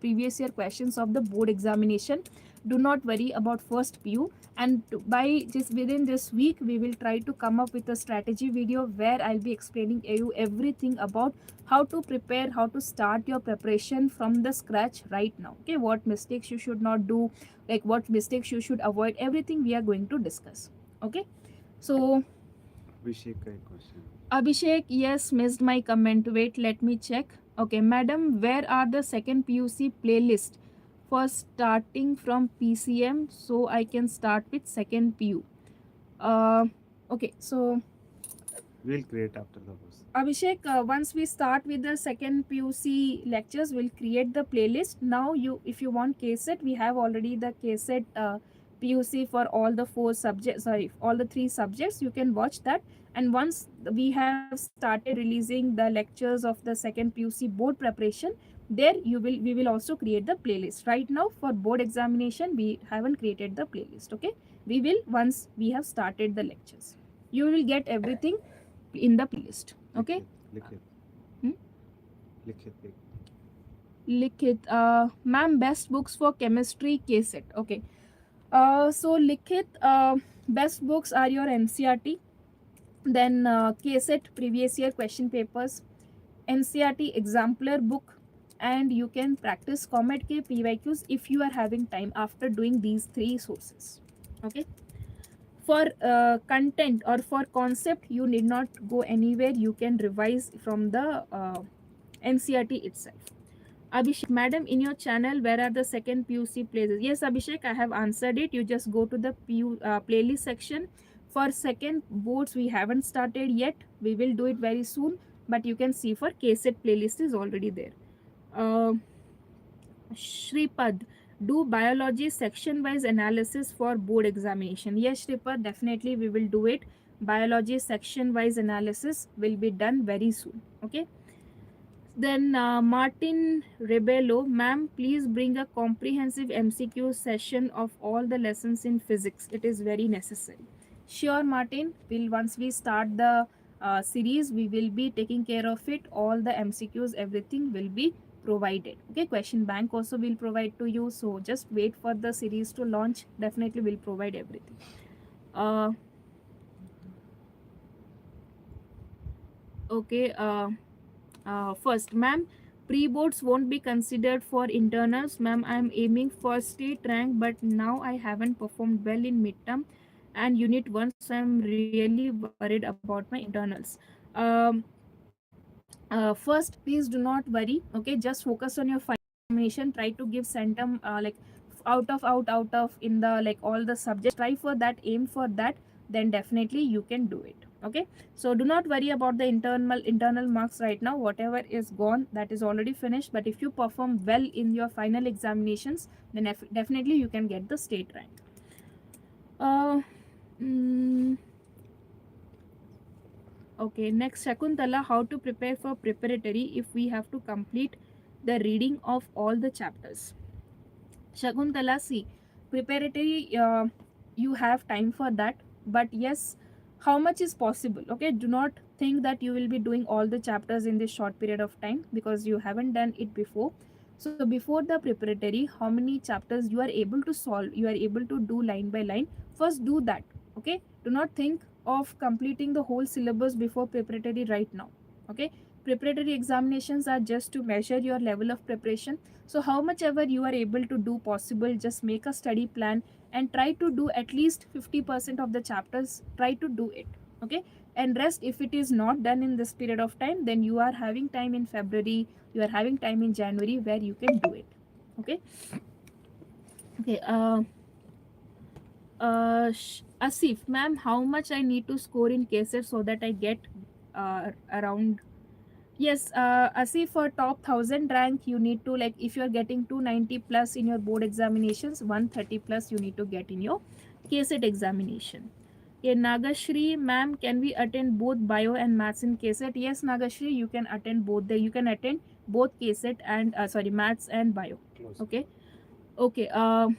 previous year questions of the board examination. Do not worry about first PU, and by just within this week we will try to come up with a strategy video where I'll be explaining you everything about how to prepare, how to start your preparation from the scratch right now, okay. What mistakes you should not do, like what mistakes you should avoid, everything we are going to discuss, okay. So Abhishek का एक question. Abhishek, yes, missed my comment. Wait, let me check. Okay, madam, where are the second PUC playlist for starting from PCM so I can start with second PU? Okay, so We'll create after the course. Abhishek, once we start with the second PUC lectures, we'll create the playlist. Now, if you want KCET, we have already the KCET PUC for all the four subjects. Sorry, all the three subjects. You can watch that. And once we have started releasing the lectures of the second PUC board preparation, there we will also create the playlist. Right now, for board examination, we haven't created the playlist. Okay, we will once we have started the lectures. You will get everything in the playlist, okay. लिखित लिखित Likhit, ma'am, best books for chemistry KCET, okay. So Likhit, best books are your NCERT, then KCET previous year question papers, NCERT exemplar book, and you can practice Comet K PYQs if you are having time after doing these three sources, okay. For content or for concept, you need not go anywhere. You can revise from the NCERT itself. Abhishek, madam, in your channel, where are the second PUC places? Yes, Abhishek, I have answered it. You just go to the playlist section. For second boards, we haven't started yet. We will do it very soon. But you can see for KCET playlist is already there. Shripad, do biology section wise analysis for board examination. Yes, Shripad, definitely we will do it. Biology section wise analysis will be done very soon, okay. Then Martin Rebello, ma'am, please bring a comprehensive MCQ session of all the lessons in physics. It is very necessary. Sure, Martin, once we start the series, we will be taking care of it. All the MCQs, everything will be provided, okay. Question bank also will provide to you, so just wait for the series to launch. Definitely will provide everything. Okay, first, ma'am, pre-boards won't be considered for internals. Ma'am, I am aiming for state rank, but now I haven't performed well in midterm and unit 1, so I'm really worried about my internals. First, please do not worry, okay. Just focus on your final examination. Try to give centum like out of in the like all the subjects. Try for that, aim for that, then definitely you can do it, okay. So do not worry about the internal marks right now. Whatever is gone, that is already finished. But if you perform well in your final examinations, then definitely you can get the state rank. Okay, next, Shakuntala, how to prepare for preparatory if we have to complete the reading of all the chapters. Shakuntala, see, preparatory, you have time for that, but yes, how much is possible? Okay, do not think that you will be doing all the chapters in this short period of time because you haven't done it before. So before the preparatory, how many chapters you are able to solve, you are able to do line by line, first do that. Okay, do not think of completing the whole syllabus before preparatory right now. Okay, preparatory examinations are just to measure your level of preparation. So how much ever you are able to do possible, just make a study plan and try to do at least 50% of the chapters, try to do it. Okay, and rest, if it is not done in this period of time, then you are having time in February, you are having time in January where you can do it. Okay. Okay, Asif ma'am, how much I need to score in KCET so that I get around. Yes, Asif, for top 1000 rank, you need to, like, if you are getting 290 plus in your board examinations, 130 plus you need to get in your KCET examination. Yeah, Nagashri, ma'am, can we attend both bio and maths in KCET? Yes, Nagashri, you can attend both. You can attend both KCET and sorry, maths and bio. Close. Okay. Okay. We'll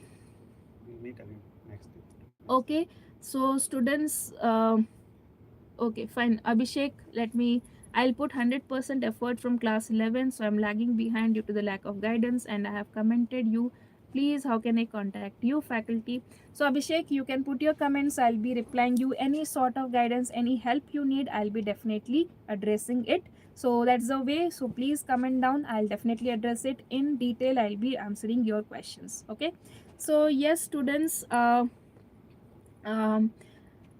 meet again next day. Okay. So students, okay, fine. Abhishek, I'll put 100% effort from class 11. So I'm lagging behind due to the lack of guidance and I have commented you. Please, how can I contact you, faculty? So Abhishek, you can put your comments. I'll be replying you. Any sort of guidance, any help you need, I'll be definitely addressing it. So that's the way. So please comment down. I'll definitely address it in detail. I'll be answering your questions. Okay. So yes, students, um,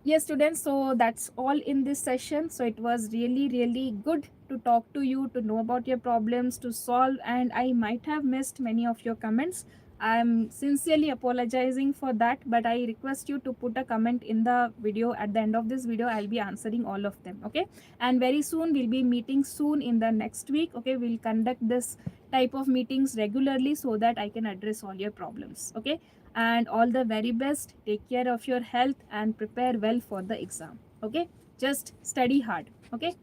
yes students, so that's all in this session. So it was really really good to talk to you, to know about your problems, to solve, and I might have missed many of your comments. I'm sincerely apologizing for that, but I request you to put a comment in the video. At the end of this video, I'll be answering all of them. Okay, and very soon we'll be meeting soon in the next week. Okay, we'll conduct this type of meetings regularly so that I can address all your problems. Okay, and all the very best. Take care of your health and prepare well for the exam. Okay, just study hard. Okay,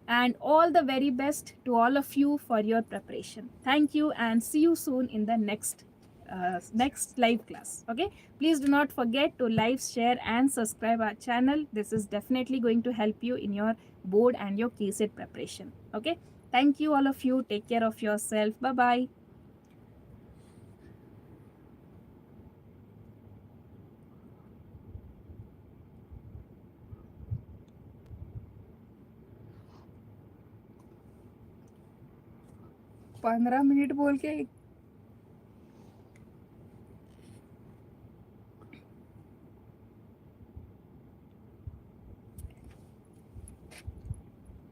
and all the very best to all of you for your preparation. Thank you and see you soon in the next live class. Okay, please do not forget to like, share and subscribe our channel. This is definitely going to help you in your board and your KCET preparation. Okay, thank you all of you. Take care of yourself. Bye bye. पंद्रह minute बोल के